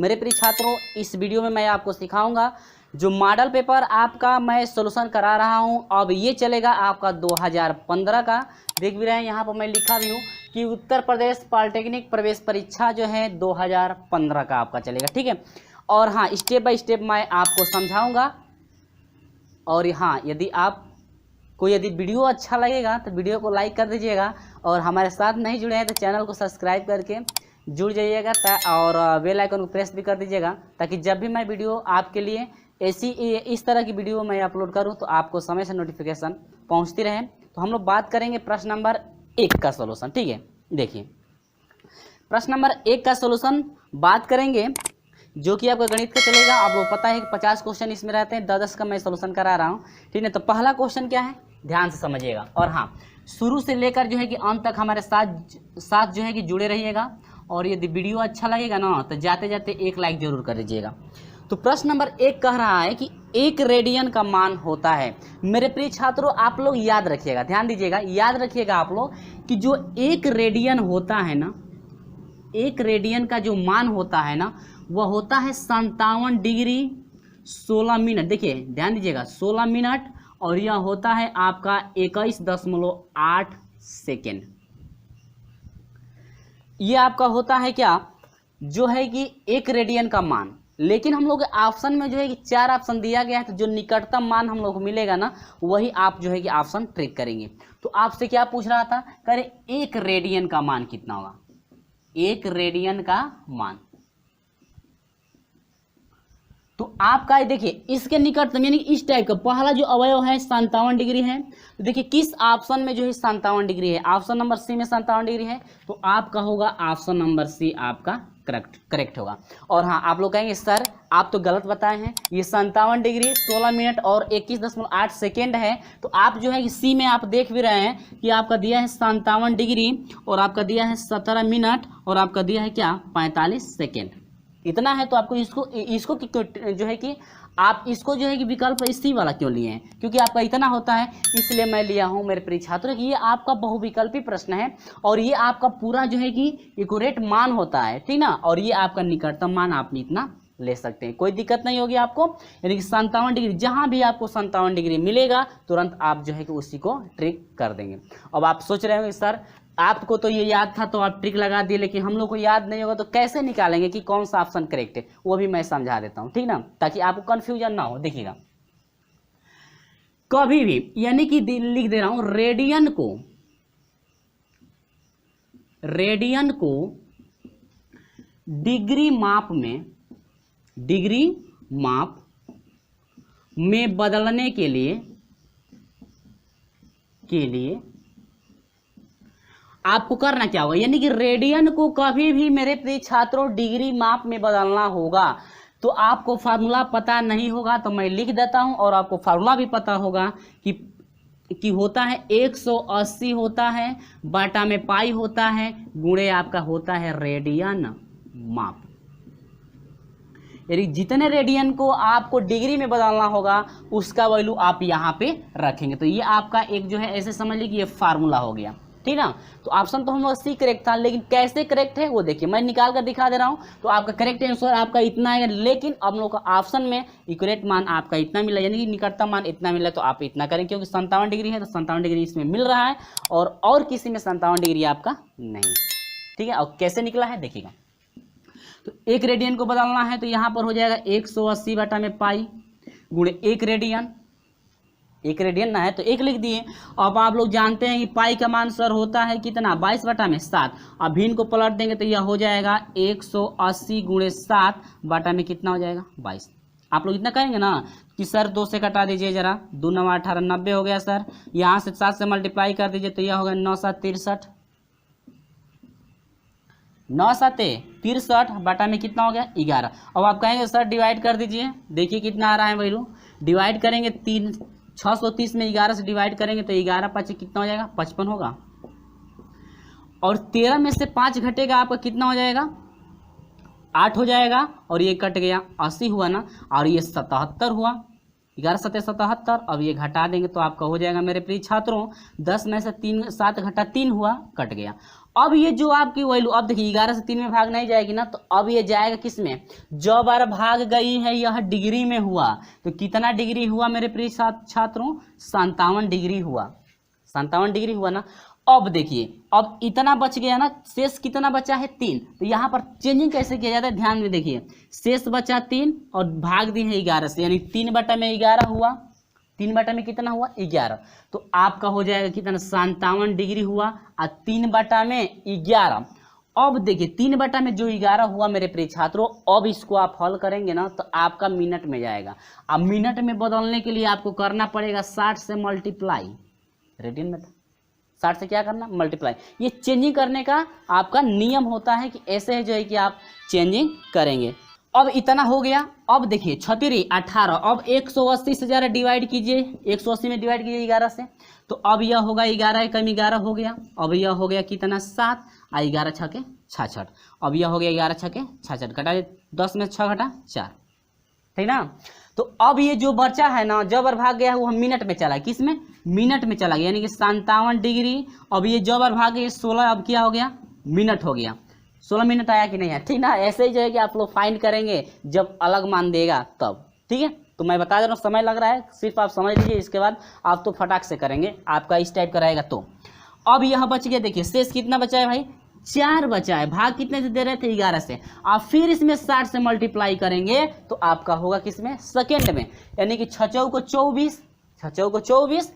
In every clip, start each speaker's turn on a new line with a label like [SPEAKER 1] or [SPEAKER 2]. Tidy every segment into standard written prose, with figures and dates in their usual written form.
[SPEAKER 1] मेरे प्रिय छात्रों, इस वीडियो में मैं आपको सिखाऊंगा जो मॉडल पेपर आपका मैं सॉल्यूशन करा रहा हूं। अब ये चलेगा आपका 2015 का। देख भी रहे हैं यहाँ पर मैं लिखा भी हूँ कि उत्तर प्रदेश पॉलिटेक्निक प्रवेश परीक्षा जो है 2015 का आपका चलेगा, ठीक है। और हाँ, स्टेप बाय स्टेप मैं आपको समझाऊंगा। और हाँ, यदि वीडियो अच्छा लगेगा तो वीडियो को लाइक कर दीजिएगा, और हमारे साथ नहीं जुड़े हैं तो चैनल को सब्सक्राइब करके जुड़ जाइएगा और बेल आइकन को प्रेस भी कर दीजिएगा, ताकि जब भी मैं वीडियो आपके लिए इस तरह की वीडियो मैं अपलोड करूं तो आपको समय से नोटिफिकेशन पहुंचती रहे। तो हम लोग बात करेंगे प्रश्न नंबर 1 का सॉल्यूशन, ठीक है। देखिए, प्रश्न नंबर 1 का सॉल्यूशन बात करेंगे, जो कि आपका गणित का चलेगा। आप लोग पता है कि 50 क्वेश्चन इसमें रहते हैं, 10-10 का मैं सॉल्यूशन करा रहा हूँ, ठीक है। तो पहला क्वेश्चन क्या है, ध्यान से समझिएगा। और हाँ, शुरू से लेकर जो है कि अंत तक हमारे साथ जो है कि जुड़े रहिएगा। और यदि वीडियो अच्छा लगेगा ना तो जाते जाते एक लाइक जरूर कर दीजिएगा। तो प्रश्न नंबर 1 कह रहा है कि 1 रेडियन का मान होता है। मेरे प्रिय छात्रों, आप लोग याद रखिएगा, ध्यान दीजिएगा, याद रखिएगा आप लोग कि जो 1 रेडियन होता है ना, 1 रेडियन का जो मान होता है ना, वह होता है 57 डिग्री 16 मिनट। देखिए ध्यान दीजिएगा, 16 मिनट, और यह होता है आपका 21.8 सेकेंड। ये आपका होता है क्या, जो है कि 1 रेडियन का मान। लेकिन हम लोग ऑप्शन में जो है कि 4 ऑप्शन दिया गया है, तो जो निकटतम मान हम लोग को मिलेगा ना, वही आप जो है कि ऑप्शन ट्रिक करेंगे। तो आपसे क्या पूछ रहा था, करे 1 रेडियन का मान कितना होगा, 1 रेडियन का मान। तो आपका देखिए, इसके निकटतम यानी इस टाइप का पहला जो अवयव है 57 डिग्री है। तो देखिए किस ऑप्शन में जो है 57 डिग्री है, ऑप्शन नंबर सी में 57 डिग्री है। तो आपका होगा ऑप्शन नंबर सी आपका करेक्ट होगा। और हाँ, आप लोग कहेंगे सर आप तो गलत बताए हैं, ये 57 डिग्री 16 मिनट और 21.8 सेकेंड है। तो आप जो है कि सी में आप देख भी रहे हैं कि आपका दिया है 57 डिग्री, और आपका दिया है 17 मिनट, और आपका दिया है क्या 45 सेकेंड। इतना है। तो आपको इसको जो है कि आप इसको जो है कि विकल्प इसी वाला क्यों लिए हैं, क्योंकि आपका इतना होता है, इसलिए मैं लिया हूं मेरे प्रिय छात्रों कि ये आपका बहुविकल्पी प्रश्न है, और ये आपका पूरा जो है कि एक्यूरेट मान होता है, ठीक ना। और ये आपका निकटतम मान आप इतना ले सकते हैं, कोई दिक्कत नहीं होगी आपको। यानी कि 57 डिग्री, जहां भी आपको 57 डिग्री मिलेगा तुरंत आप जो है कि उसी को ट्रिक कर देंगे। अब आप सोच रहे होंगे सर आपको तो ये याद था तो आप ट्रिक लगा दिए, लेकिन हम लोग को याद नहीं होगा तो कैसे निकालेंगे कि कौन सा ऑप्शन करेक्ट है, वो भी मैं समझा देता हूं, ठीक ना, ताकि आपको कंफ्यूजन ना हो। देखिएगा, कभी भी यानी कि लिख दे रहा हूं, रेडियन को डिग्री माप में बदलने के लिए आपको करना क्या होगा, यानी कि रेडियन को कभी भी मेरे प्रिय छात्रों डिग्री माप में बदलना होगा। तो आपको फार्मूला पता नहीं होगा तो मैं लिख देता हूं, और आपको फार्मूला भी पता होगा कि होता है 180 होता है, बाटा में पाई होता है, गुणे आपका होता है रेडियन माप। यानी जितने रेडियन को आपको डिग्री में बदलना होगा उसका वैल्यू आप यहाँ पे रखेंगे। तो ये आपका एक जो है, ऐसे समझ लीजिए कि ये फार्मूला हो गया, ठीक ना। तो ऑप्शन तो हम लोग सी करेक्ट था, लेकिन कैसे करेक्ट है वो देखिए, मैं निकाल कर दिखा दे रहा हूं। तो आपका करेक्ट आंसर आपका इतना है, लेकिन अब लोग का ऑप्शन में एक्यूरेट मान आपका इतना मिला, यानी कि निकटतम मान इतना मिला, तो आप इतना करें, क्योंकि 57 डिग्री है तो 57 डिग्री इसमें मिल रहा है, और किसी में 57 डिग्री आपका नहीं, ठीक है। और कैसे निकला है देखिएगा, तो 1 रेडियन को बदलना है तो यहाँ पर हो जाएगा 180 बटा में पाई गुणे 1 रेडियन ना है तो 1 लिख दिए। अब आप लोग जानते हैं कि पाई का मान सर होता है कितना, 22 बटा में 7। अब भिन्न को पलट देंगे तो यह हो जाएगा 180 गुणे 7 बटा में कितना हो जाएगा 22। आप लोग इतना कहेंगे ना कि सर 2 से कटा दीजिए जरा, 2 9 18 90 हो गया सर। यहाँ से 7 से मल्टीप्लाई कर दीजिए तो यह होगा 9 7 63, 9 7 63 बटा में कितना हो गया 11। अब आप कहेंगे सर डिवाइड कर दीजिए, देखिए कितना आ रहा है वैल्यू। डिवाइड करेंगे 630 में 11 से डिवाइड करेंगे तो 11 5 कितना हो जाएगा 55 होगा, और 13 में से 5 घटेगा आपका कितना हो जाएगा 8 हो जाएगा, और ये कट गया 80 हुआ ना, और ये 77 हुआ। 11 सत्ते 77। अब ये घटा देंगे तो आपका हो जाएगा मेरे प्रिय छात्रों 10 में से 3 7 घटा 3 हुआ, कट गया। अब ये जो आपकी वैल्यू, अब देखिए 11 से 3 में भाग नहीं जाएगी ना, तो अब ये जाएगा किस में, जो बार भाग गई है यह डिग्री में हुआ, तो कितना डिग्री हुआ मेरे प्रिय छात्रों, 57 डिग्री हुआ, 57 डिग्री हुआ ना। अब देखिए अब इतना बच गया ना, शेष कितना बचा है 3, तो यहाँ पर चेंजिंग कैसे किया जाता है ध्यान में देखिए, शेष बचा 3 और भाग दी है 11 से, यानी 3 बटा में 11 हुआ, 3 बटा में कितना हुआ 11, तो आपका हो जाएगा कितना 57 डिग्री हुआ और 3 बटा में 11। अब देखिए 3 बटा में जो 11 हुआ मेरे प्रिय छात्रों, अब इसको आप हल करेंगे ना तो आपका मिनट में जाएगा। अब मिनट में बदलने के लिए आपको करना पड़ेगा 60 से मल्टीप्लाई, रेडियन में था 60 से क्या करना मल्टीप्लाई। ये चेंजिंग करने का आपका नियम होता है कि ऐसे जो है कि आप चेंजिंग करेंगे। अब इतना हो गया। अब देखिए 36 18, अब 180 से ज़रा डिवाइड कीजिए, 180 में डिवाइड कीजिए 11 से, तो अब यह होगा 11 कम 11 हो गया, अब यह हो गया कितना 7 और 11 छके 66, अब यह हो गया 11 छके 66, घटा 10 में 6 घटा 4, ठीक ना। तो अब ये जो बचा है ना, जबर भाग गया है वो हम मिनट में चला, किस में मिनट में चला गया, यानी कि 57 डिग्री। अब ये जबर भाग गया 16, अब क्या हो गया मिनट हो गया, 16 मिनट आया कि नहीं है, ठीक ना। ऐसे ही जो है कि आप लोग फाइंड करेंगे जब अलग मान देगा तब, ठीक है। तो मैं बता दे रहा हूँ समय लग रहा है, सिर्फ आप समझ लीजिए, इसके बाद आप तो फटाक से करेंगे, आपका इस टाइप का रहेगा। तो अब यह बच गया, देखिए शेष कितना बचा है भाई 4 बचा है, भाग कितने से दे रहे थे 11 से, आप फिर इसमें 60 से मल्टीप्लाई करेंगे तो आपका होगा किसमें सेकेंड में, यानी कि 6 चौको 24, 6 चौको 24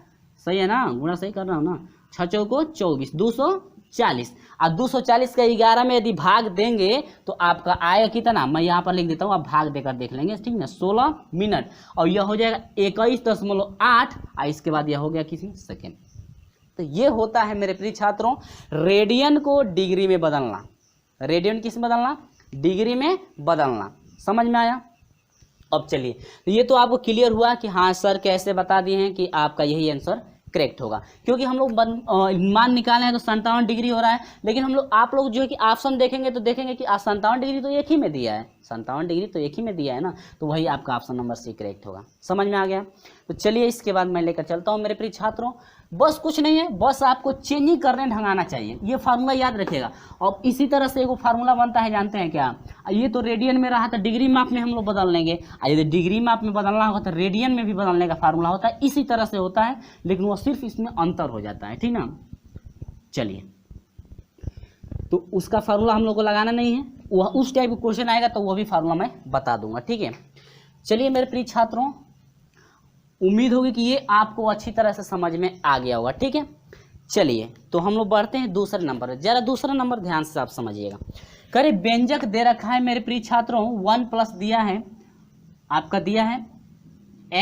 [SPEAKER 1] सही है ना, गुणा सही कर रहा हूँ ना, 6 चौको 24 240, और 240 का 11 में यदि भाग देंगे तो आपका आएगा कितना, मैं यहाँ पर लिख देता हूँ, आप भाग देकर देख लेंगे, ठीक ना, 16 मिनट, और यह हो जाएगा 21.8, और इसके बाद यह हो गया किसी सेकेंड। तो ये होता है मेरे प्रिय छात्रों रेडियन को डिग्री में बदलना, रेडियन किस में बदलना, डिग्री में बदलना, समझ में आया। अब चलिए, तो ये तो आपको क्लियर हुआ कि हाँ सर कैसे बता दिए हैं कि आपका यही आंसर करेक्ट होगा, क्योंकि हम लोग मान निकाले हैं तो 57 डिग्री हो रहा है, लेकिन हम लोग आप लोग जो है कि ऑप्शन देखेंगे तो देखेंगे कि 57 डिग्री तो एक ही में दिया है, 57 डिग्री तो एक ही में दिया है ना, तो वही आपका ऑप्शन नंबर सी करेक्ट होगा, समझ में आ गया। तो चलिए इसके बाद मैं लेकर चलता हूँ मेरे प्रिय छात्रों, बस कुछ नहीं है, बस आपको चेंजिंग करने ढंगाना चाहिए, ये फार्मूला याद रखिएगा। और इसी तरह से एक फार्मूला बनता है, जानते हैं क्या, ये तो रेडियन में रहा था, डिग्री माप में हम लोग बदल लेंगे, यदि डिग्री माप में बदलना होगा तो रेडियन में भी बदलने का फार्मूला होता है, इसी तरह से होता है, लेकिन वो सिर्फ इसमें अंतर हो जाता है, ठीक ना। चलिए, तो उसका फार्मूला हम लोग को लगाना नहीं है, वह उस टाइप का क्वेश्चन आएगा तो वह भी फार्मूला मैं बता दूंगा, ठीक है। चलिए मेरे प्रिय छात्रों, उम्मीद होगी कि ये आपको अच्छी तरह से समझ में आ गया होगा, ठीक है। चलिए तो हम लोग बढ़ते हैं दूसरे नंबर पर, जरा दूसरा नंबर ध्यान से आप समझिएगा। करे व्यंजक दे रखा है मेरे प्रिय छात्रों, 1 प्लस दिया है, आपका दिया है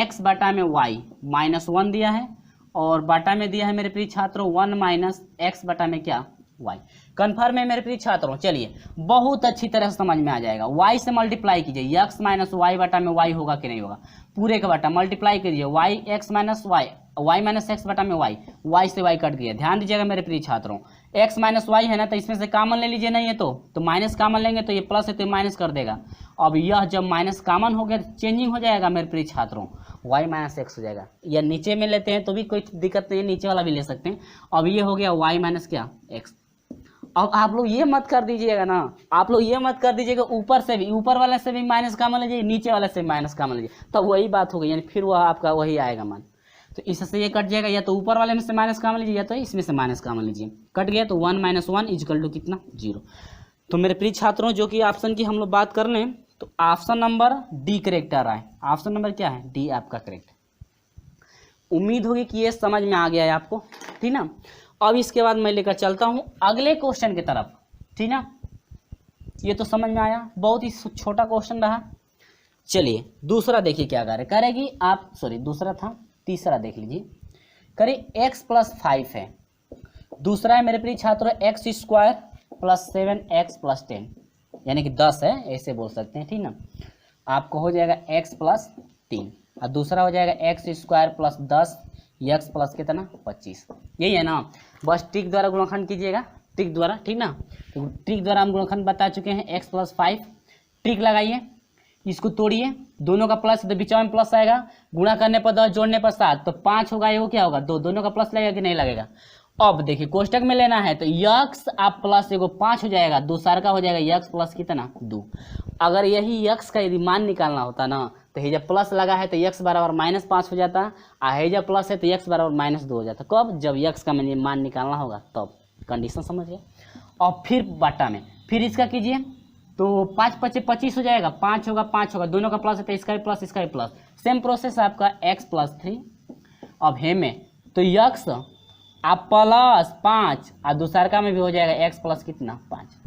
[SPEAKER 1] x बटा में y -1 दिया है, और बटा में दिया है मेरे प्रिय छात्रों 1 माइनस x बटा में क्या y, कन्फर्म है मेरे प्रिय छात्रों। चलिए बहुत अच्छी तरह से समझ में आ जाएगा, y से मल्टीप्लाई कीजिए, x माइनस y बटा में y होगा कि नहीं होगा, पूरे का बटा मल्टीप्लाई कीजिए, y x minus y, y minus x बटा में y से y कट गया, ध्यान दीजिएगा मेरे प्रिय छात्रों, x माइनस y है ना, तो इसमें से कॉमन ले लीजिए, नहीं है तो माइनस कॉमन लेंगे तो ये प्लस है तो माइनस कर देगा। अब यह जब माइनस कॉमन हो गया चेंजिंग हो जाएगा मेरे प्रिय छात्रों, y माइनस एक्स हो जाएगा, या नीचे में लेते हैं तो भी कोई दिक्कत नहीं है, नीचे वाला भी ले सकते हैं। अब ये हो गया y माइनस क्या एक्स। अब आप लोग ये मत कर दीजिएगा ना, आप लोग ये मत कर दीजिएगा ऊपर से भी, ऊपर वाले से भी माइनस कॉमन लीजिए, नीचे वाले से माइनस कॉमन लीजिए, तब वही बात हो गई, यानी फिर वह आपका वही आएगा मान, तो इससे ये कट जाएगा, या तो ऊपर वाले में से माइनस कॉमन लीजिए या तो इसमें से माइनस कॉमन लीजिए, कट गया तो 1 - 1 इक्वल टू कितना 0। तो मेरे प्रिय छात्रों जो कि ऑप्शन की हम लोग बात कर लें तो ऑप्शन नंबर डी करेक्ट आ रहा है, ऑप्शन नंबर क्या है डी आपका करेक्ट। उम्मीद होगी कि ये समझ में आ गया है आपको, ठीक ना। अब इसके बाद मैं लेकर चलता हूं अगले क्वेश्चन की तरफ, ठीक ना, ये तो समझ में आया, बहुत ही छोटा क्वेश्चन रहा। चलिए दूसरा देखिए क्या करेगी आप, सॉरी दूसरा था, तीसरा देख लीजिए, करे x + 5 है, दूसरा है मेरे प्रिय छात्रों x² + 7x + 10, यानी कि 10 है, ऐसे बोल सकते हैं, ठीक ना। आपको हो जाएगा x + 3 और दूसरा हो जाएगा x² + 10 x प्लस कितना 25, यही है ना। बस ट्रिक द्वारा गुणनखंड कीजिएगा, ट्रिक द्वारा, ठीक ना। तो ट्रिक द्वारा हम गुणनखंड बता चुके हैं, x + 5, ट्रिक लगाइए, इसको तोड़िए, दोनों का प्लस तो बीच में प्लस आएगा, गुणा करने पर 10, जोड़ने पर 7, तो 5 होगा, ये क्या होगा 2, दोनों का प्लस लगेगा कि नहीं लगेगा। अब देखिए कोष्टक में लेना है तो यक्स आप प्लस एगो 5 हो जाएगा, 2 सार का हो जाएगा यक्स प्लस कितना 2। अगर यही यक्स का यदि मान निकालना होता ना तो ये जब प्लस लगा है तो यक्स बराबर -5 हो जाता, और जब प्लस है तो यक्स बराबर -2 हो जाता। कब? जब यक्स का मान निकालना होगा तब। कंडीशन समझिए। और फिर बटा में फिर इसका कीजिए तो 5 × 5 = 25 हो जाएगा, 5 होगा 5 होगा, दोनों का प्लस है तो इसका भी प्लस इसका भी प्लस। सेम प्रोसेस आपका x + 3। अब हे में तो यक्स आप +5 और दूसरा में भी हो जाएगा x प्लस कितना 5।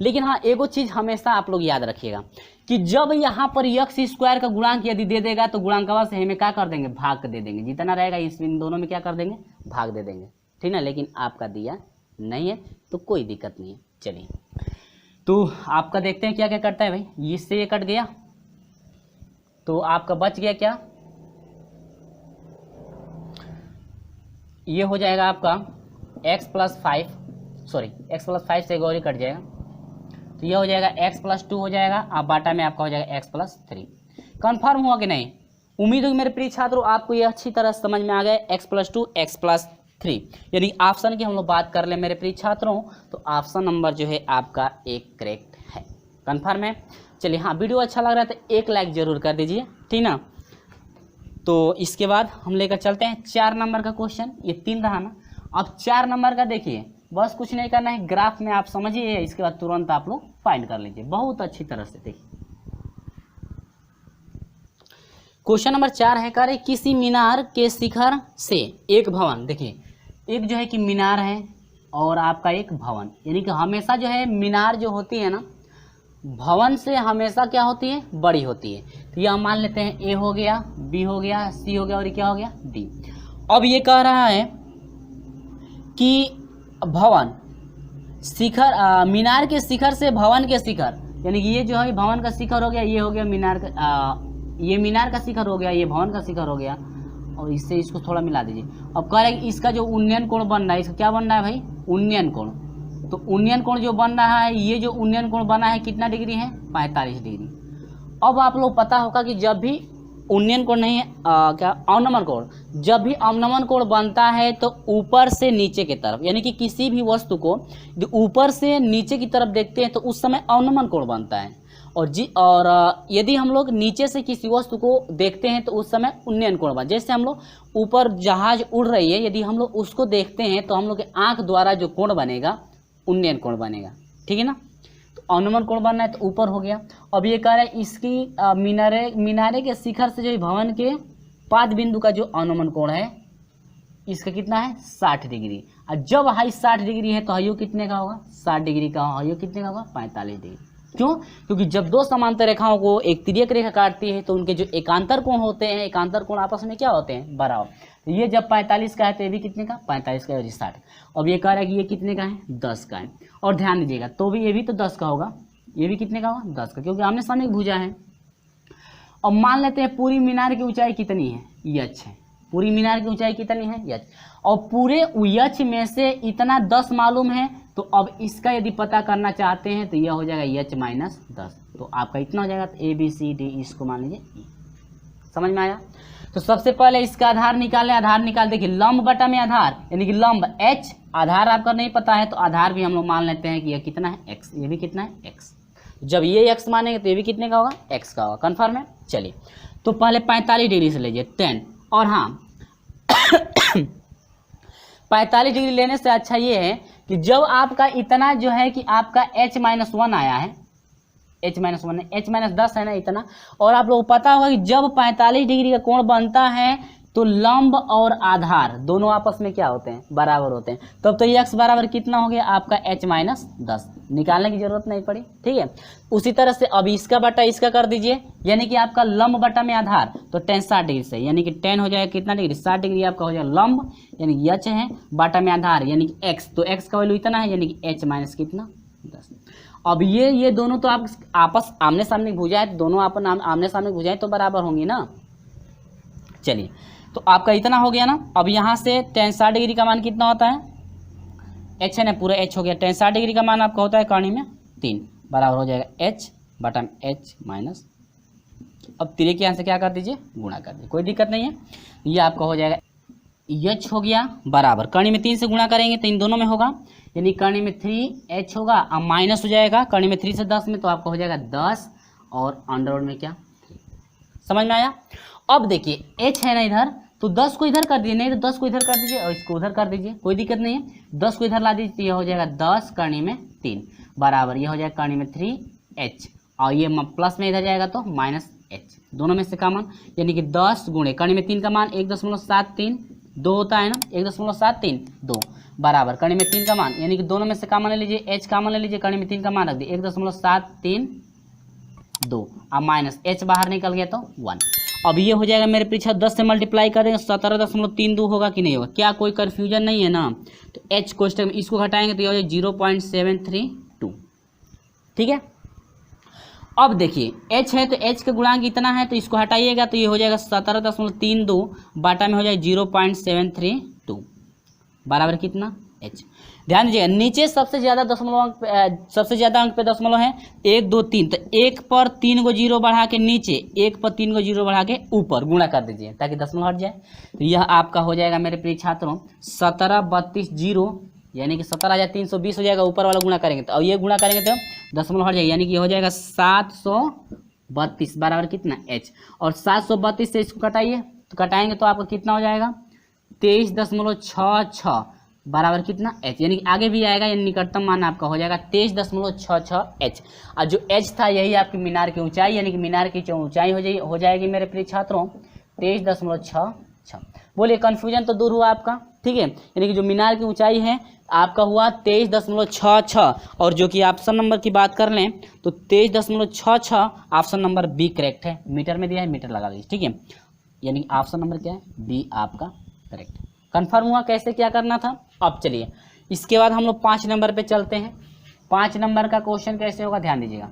[SPEAKER 1] लेकिन हाँ एगो चीज़ हमेशा आप लोग याद रखिएगा कि जब यहाँ पर यक्स स्क्वायर का गुणांक यदि दे देगा तो गुणांकवा से हमें क्या कर देंगे भाग दे देंगे, जितना रहेगा इस इन दोनों में क्या कर देंगे भाग दे देंगे, ठीक ना। लेकिन आपका दिया नहीं है तो कोई दिक्कत नहीं है। चलिए तो आपका देखते हैं क्या क्या करता है भाई। इससे ये कट गया तो आपका बच गया क्या, ये हो जाएगा आपका x + 5, सॉरी x + 5 से गौरी कट जाएगा तो ये हो जाएगा x + 2 हो जाएगा, अब बाटा में आपका हो जाएगा x + 3। कन्फर्म हुआ कि नहीं? उम्मीद है मेरे प्रिय छात्रों आपको ये अच्छी तरह समझ में आ गया। x + 2 x + 3 यदि ऑप्शन की हम लोग बात कर ले मेरे प्रिय छात्रों तो ऑप्शन नंबर जो है आपका एक करेक्ट है। कन्फर्म है। चलिए हाँ वीडियो अच्छा लग रहा है तो एक लाइक जरूर कर दीजिए, ठीक ना। तो इसके बाद हम लेकर चलते हैं 4 नंबर का क्वेश्चन। ये 3 रहा ना, अब 4 नंबर का देखिए, बस कुछ नहीं करना है, ग्राफ में आप समझिए, इसके बाद तुरंत आप लोग फाइंड कर लीजिए बहुत अच्छी तरह से। देखिए क्वेश्चन नंबर 4 है, कह रहे किसी मीनार के शिखर से एक भवन, देखिए एक जो है कि मीनार है और आपका एक भवन, यानी कि हमेशा जो है मीनार जो होती है ना भवन से हमेशा क्या होती है बड़ी होती है। तो यह मान लेते हैं ए हो गया, बी हो गया, सी हो गया और ये क्या हो गया डी। अब ये कह रहा है कि भवन शिखर मीनार के शिखर से भवन के शिखर, यानी कि ये जो है भवन का शिखर हो गया, ये हो गया मीनार का ये मीनार का शिखर हो गया, ये भवन का शिखर हो गया, और इससे इसको थोड़ा मिला दीजिए। अब कह रहे हैं इसका जो उन्नयन कोण बन रहा है, इसका क्या बन रहा है भाई उन्नयन कोण। तो उन्नयन कोण जो बन रहा है, ये जो उन्नयन कोण बना है कितना डिग्री है 45 डिग्री। अब आप लोग पता होगा कि जब भी उन्नयन कोण नहीं है क्या अवनमन कोण, जब भी अवनमन कोण बनता है तो ऊपर से नीचे की तरफ, यानी कि किसी भी वस्तु को ऊपर से नीचे की तरफ देखते हैं तो उस समय अवनमन कोण बनता है। और यदि हम लोग नीचे से किसी वस्तु को देखते हैं तो उस समय उन्नयन कोण बनता है। जैसे हम लोग ऊपर जहाज उड़ रही है, यदि हम लोग उसको देखते हैं तो हम लोग के आँख द्वारा जो कोण बनेगा उन्नयन कोण बनेगा, ठीक है ना। तो अवनमन कोण बनना है तो ऊपर हो गया। अब ये कह रहा है इसकी मीनारे के शिखर से जो भवन के पाद बिंदु का जो अवनमन कोण है इसका कितना है 60 डिग्री। और जब हाई 60 डिग्री है तो हाइयो कितने का होगा 60 डिग्री का, हाइयो कितने का होगा 45 डिग्री। क्यों? क्योंकि जब दो समांतर रेखाओं को एक तिर्यक रेखा काटती है तो उनके जो एकांतर कोण होते हैं, एकांतर कोण आपस में क्या होते हैं बराबर। तो ये जब 45 का है तो ये भी कितने का 45 का और 60। अब ये कह रहा है कि ये कितने का है 10 का है। और ध्यान दीजिएगा तो भी ये भी तो 10 का होगा, ये भी कितने का होगा 10 का, क्योंकि आमने सामने भुजा है। अब मान लेते हैं पूरी मीनार की ऊंचाई कितनी है यच है, पूरी मीनार की ऊंचाई कितनी है यच, और पूरे यच में से इतना 10 मालूम है। तो अब इसका यदि पता करना चाहते हैं तो यह हो जाएगा यच - 10, तो आपका इतना हो जाएगा। तो ए बी सी डी इसको मान लीजिए ई। समझ में आया? तो सबसे पहले इसका आधार निकालें। आधार निकाल देखिए लंब बटा में आधार, यानी कि लंब h, आधार आपका नहीं पता है तो आधार भी हम लोग मान लेते हैं कि यह कितना है x, ये भी कितना है x। जब ये x मानेंगे तो ये भी कितने का होगा x का होगा। कन्फर्म है? चलिए तो पहले 45 डिग्री से लीजिए 10, और हाँ 45 डिग्री लेने से अच्छा ये है कि जब आपका इतना जो है कि आपका h-1 आया है, h-1 है, h-10 है ना इतना, और आप लोग पता होगा कि जब 45 डिग्री का कोण बनता है तो लंब और आधार दोनों आपस में क्या होते हैं बराबर होते हैं। तब तो x बराबर कितना हो गया आपका h-10, निकालने की जरूरत नहीं पड़ी, ठीक है। उसी तरह से अब इसका बटा इसका कर दीजिए, यानी कि आपका लंब बटा में आधार तो 10 60 डिग्री से, यानी कि 10 हो जाएगा कितना डिग्री 60 डिग्री आपका हो जाएगा लंब, यानी कि h है बटा में आधार यानी कि x, तो x का वैल्यू इतना है यानी कि h कितना 10। अब ये दोनों तो आप आपस आमने सामने भुजा है, दोनों अपन आमने सामने भुजा है तो बराबर होंगी ना। चलिए तो आपका इतना हो गया ना। अब यहाँ से tan 60 डिग्री का मान कितना होता है h है ना, पूरा h हो गया। tan 60 डिग्री का मान आपका होता है कहानी में 3, बराबर हो जाएगा h बटा में एच माइनस, अब 3 के यहाँ से क्या कर दीजिए, गुणा कर दीजिए, कोई दिक्कत नहीं है। ये आपका हो जाएगा एच हो गया बराबर, कर्ण में 3 से गुणा करेंगे तो इन दोनों में होगा, यानी कर्ण में 3h होगा, अब माइनस हो जाएगा कर्ण में 3 से 10 में, तो आपका हो जाएगा 10 और अंडर में क्या 3। समझ में आया। अब देखिए h है ना इधर, तो 10 को इधर कर दीजिए, नहीं तो 10 को इधर कर दीजिए और इसको उधर कर दीजिए, कोई दिक्कत नहीं है। 10 को इधर ला दीजिए तो यह हो जाएगा 10 कर्ण में 3 बराबर, यह हो जाएगा कर्ण में 3h, और ये प्लस में इधर जाएगा तो माइनस h, दोनों में से कॉमन, यानी कि 10 गुणे कर्ण में 3 का मान 1.73 2 होता है ना, 1.73 2 बराबर कर्ण में 3 का मान, यानी कि दोनों में से कॉमन ले लीजिए, h कॉमन ले लीजिए, कर्ण में 3 का मान रख दिए 1.73 2, अब माइनस h बाहर निकल गया तो 1। अब ये हो जाएगा मेरे पीछे 10 से मल्टीप्लाई कर देंगे 17.32 होगा कि नहीं होगा, क्या कोई कन्फ्यूजन नहीं है ना। तो h को इसको घटाएंगे तो ये हो जाएगा 0.732, ठीक है। अब देखिए h है तो h का गुणांक इतना है, तो इसको हटाइएगा तो ये हो जाएगा 17.32 बाटा में हो जाएगा 0.732 बराबर कितना h। ध्यान दीजिएगा नीचे सबसे ज़्यादा दशमलव अंक सबसे ज़्यादा अंक पे दशमलव है 1 2 3, तो 1 पर 3 को जीरो बढ़ा के नीचे, 1 पर 3 को जीरो बढ़ा के ऊपर गुणा कर दीजिए ताकि दशमलव हट जाए। तो यह आपका हो जाएगा मेरे प्रिय छात्रों 1732 जीरो, यानी कि 17,320 हो जाएगा, ऊपर वाला गुणा करेंगे तो, और ये गुणा करेंगे तो दशमलव हट जाएगा, यानी कि ये हो जाएगा 732 बराबर कितना h, और 732 से इसको कटाइए तो कटाएंगे तो आपका कितना हो जाएगा 23.66 बराबर कितना h, यानी कि आगे भी आएगा, यानी निकटतम मान आपका हो जाएगा 23.66 h। और जो h था यही आपकी मीनार की ऊंचाई, यानी कि मीनार की ऊंचाई हो जाएगी मेरे प्रिय छात्रों 23.66। बोलिए कन्फ्यूजन तो दूर हुआ आपका, ठीक है। यानी कि जो मीनार की ऊंचाई है आपका हुआ 23.66, और जो कि ऑप्शन नंबर की बात कर लें तो 23.66 ऑप्शन नंबर बी करेक्ट है। मीटर में दिया है, मीटर लगा लीजिए, ठीक है। यानी कि ऑप्शन नंबर क्या है, बी आपका करेक्ट। कंफर्म हुआ कैसे क्या करना था। अब चलिए इसके बाद हम लोग 5 नंबर पे चलते हैं। 5 नंबर का क्वेश्चन कैसे होगा ध्यान दीजिएगा,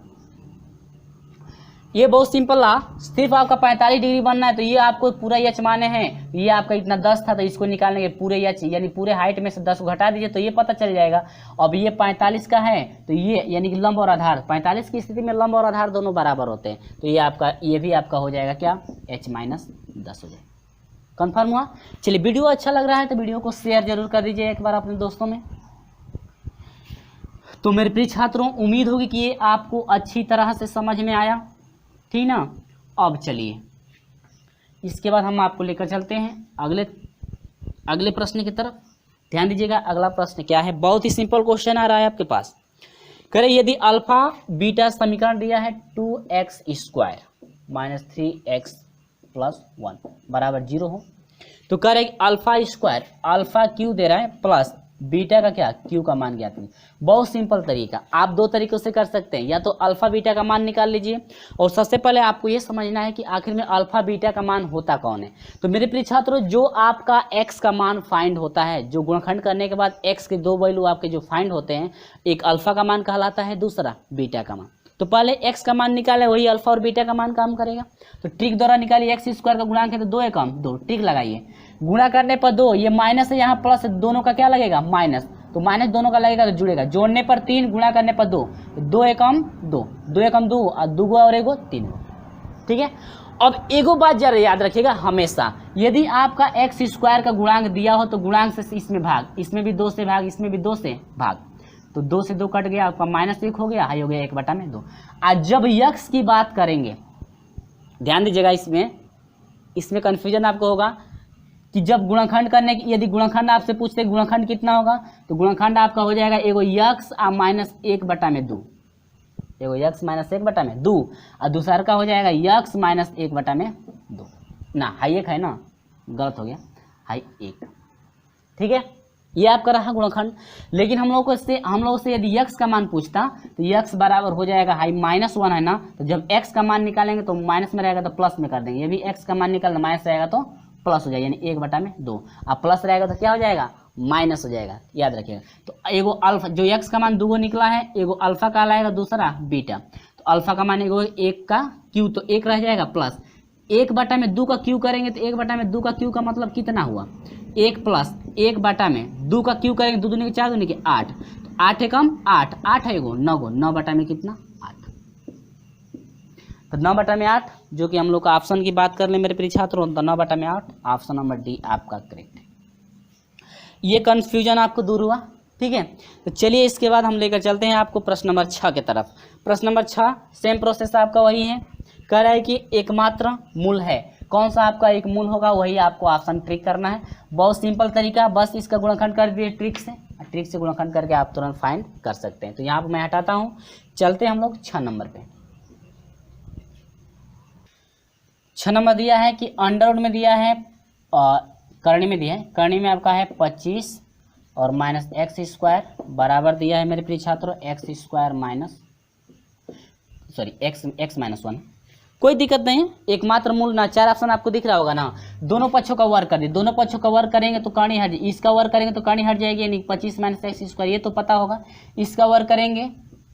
[SPEAKER 1] ये बहुत सिंपल रहा, सिर्फ आपका 45 डिग्री बनना है। तो ये आपको पूरा एच माने हैं, ये आपका इतना 10 था तो इसको निकालने के पूरे एच यानी पूरे हाइट में से 10 को घटा दीजिए तो ये पता चल जाएगा। अब ये 45 का है तो ये यानी कि लंब और आधार 45 की स्थिति में लंब और आधार दोनों बराबर होते हैं, तो ये आपका ये भी आपका हो जाएगा क्या h माइनस 10 हो जाएगा। कन्फर्म हुआ। चलिए वीडियो अच्छा लग रहा है तो वीडियो को शेयर जरूर कर दीजिए एक बार अपने दोस्तों में। तो मेरे प्रिय छात्रों उम्मीद होगी कि ये आपको अच्छी तरह से समझ में आया, ठीक ना। अब चलिए इसके बाद हम आपको लेकर चलते हैं अगले प्रश्न की तरफ। ध्यान दीजिएगा अगला प्रश्न क्या है, बहुत ही सिंपल क्वेश्चन आ रहा है आपके पास। करें यदि अल्फा बीटा समीकरण दिया है 2x² माइनस 3x प्लस 1 बराबर 0 हो, तो करें अल्फा स्क्वायर अल्फा क्यू दे रहा है प्लस बीटा का क्या क्यू का मान ज्ञात कीजिए। बहुत सिंपल तरीका, आप 2 तरीकों से कर सकते हैं, या तो अल्फा बीटा का मान निकाल लीजिए, और सबसे पहले आपको ये समझना है कि आखिर में अल्फा बीटा का मान होता कौन है। तो मेरे प्रिय छात्रों जो आपका x का मान फाइंड होता है, जो गुणनखंड करने के बाद x के 2 वैल्यू आपके जो फाइंड होते हैं, एक अल्फा का मान कहलाता है, दूसरा बीटा का मान। तो पहले x का मान निकाले, वही अल्फा और बीटा का मान काम करेगा। तो ट्रिक द्वारा निकालिए, x स्क्वायर का गुणांक है तो 2 एकम 2, ट्रिक लगाइए, गुणा करने पर 2, ये माइनस है यहाँ प्लस, दोनों का क्या लगेगा माइनस, तो माइनस दोनों का लगेगा तो जुड़ेगा, जोड़ने पर 3, गुणा करने पर 2, 2 एकम 2, 2 एकम 2 और 2 और एगो 3, ठीक है। अब एगो बात जरा याद रखिएगा हमेशा, यदि आपका x स्क्वायर का गुणांक दिया हो तो गुणांक से इसमें भाग, इसमें भी 2 से भाग, इसमें भी 2 से भाग, तो 2 से 2 कट गया, आपका -1 हो गया, हाई हो गया 1/2। आज जब x की बात करेंगे ध्यान दीजिएगा, इसमें कन्फ्यूजन आपको होगा कि जब गुणनखंड करने की, यदि गुणनखंड आपसे पूछते हैं गुणनखंड कितना होगा, तो गुणनखंड आपका हो जाएगा एगो x माइनस 1/2, एगो x माइनस 1/2 और दूसरा का हो जाएगा x माइनस 1/2 ना, हाई 1 है ना, गलत हो गया, हाई 1, ठीक है। ये आपका रहा गुणनखंड। लेकिन हम लोगों से यदि x का मान पूछता तो x बराबर हो जाएगा हाई -1 है ना, तो जब x का मान निकालेंगे तो माइनस में रहेगा तो प्लस में कर देंगे, ये भी x का मान निकालना, माइनस रहेगा तो प्लस हो जाएगा, यानी 1/2, अब प्लस रहेगा तो क्या हो जाएगा माइनस हो जाएगा, याद रखिएगा। तो एगो अल्फा जो x का मान 2 निकला है, एगो अल्फा का लाएगा, दूसरा बीटा। तो अल्फा का मान एगो 1 का क्यू, तो 1 रह जाएगा प्लस 1/2 का क्यू करेंगे तो 1/2 का क्यू का मतलब कितना हुआ 1 प्लस 1/2 का क्यू करेंगे, 2 दूनी के 4 दूनी के 8, तो 8 एकम 8, 8 है एगो 9 गो, 9 बटा में कितना 8, तो 9/8 जो कि हम लोग का ऑप्शन की बात कर ले मेरे प्रिय छात्रों, तो 9/8 ऑप्शन नंबर डी आपका करेक्ट है। ये कन्फ्यूजन आपको दूर हुआ, ठीक है। तो चलिए इसके बाद हम लेकर चलते हैं आपको प्रश्न नंबर 6 की तरफ। प्रश्न नंबर 6 सेम प्रोसेस आपका वही है, कह रहा है कि एकमात्र मूल है, कौन सा आपका एक मूल होगा वही आपको ऑप्शन ट्रिक करना है। बहुत सिंपल तरीका, बस इसका गुणनखंड कर दिए ट्रिक से गुणनखंड करके आप तुरंत फाइंड कर सकते हैं। तो यहाँ पर मैं हटाता हूँ, चलते हैं हम लोग 6 नंबर पे। 6 नंबर दिया है कि अंडर रूट में दिया है, करणी में दिया है, करणी में आपका है 25 और माइनस एक्स स्क्वायर बराबर दिया है मेरे प्रिय छात्रों x square minus x minus 1। कोई दिक्कत नहीं है, एकमात्र मूल ना, 4 ऑप्शन आपको दिख रहा होगा ना। दोनों पक्षों का वर्ग कर दिए, दोनों पक्षों का वर्ग करेंगे तो करणी हट जाएगी, इसका वर्ग करेंगे तो करणी हट जाएगी, यानी 25 माइनस एक्स स्क्वायर ये तो पता होगा। इसका वर्ग करेंगे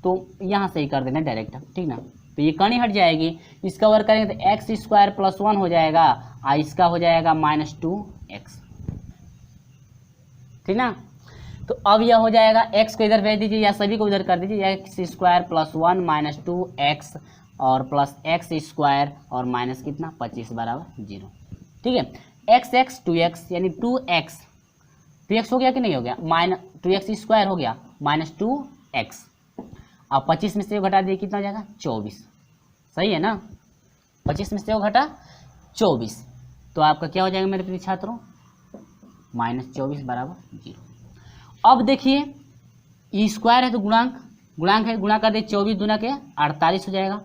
[SPEAKER 1] तो यहाँ से ही कर देना डायरेक्ट, ठीक ना, तो ये करणी हट जाएगी। इसका वर्ग करेंगे तो एक्स स्क्वायर प्लस 1 हो जाएगा और इसका हो जाएगा -2x, ठीक ना। तो अब यह हो जाएगा, x को इधर भेज दीजिए या सभी को इधर कर दीजिए, एक्स स्क्वायर प्लस 1 -2x और प्लस एक्स स्क्वायर और माइनस कितना 25 बराबर 0, ठीक है। x 2x यानी 2x हो गया कि नहीं हो गया, -2x स्क्वायर हो गया -2x, अब 25 में से वो घटा दिए कितना हो जाएगा 24, सही है ना। 25 में से वो घटा 24 तो आपका क्या हो जाएगा मेरे प्रिय छात्रों -24 बराबर 0। अब देखिए ये स्क्वायर है तो गुणांक है, गुणा कर दे 24 दूना के 48 हो जाएगा।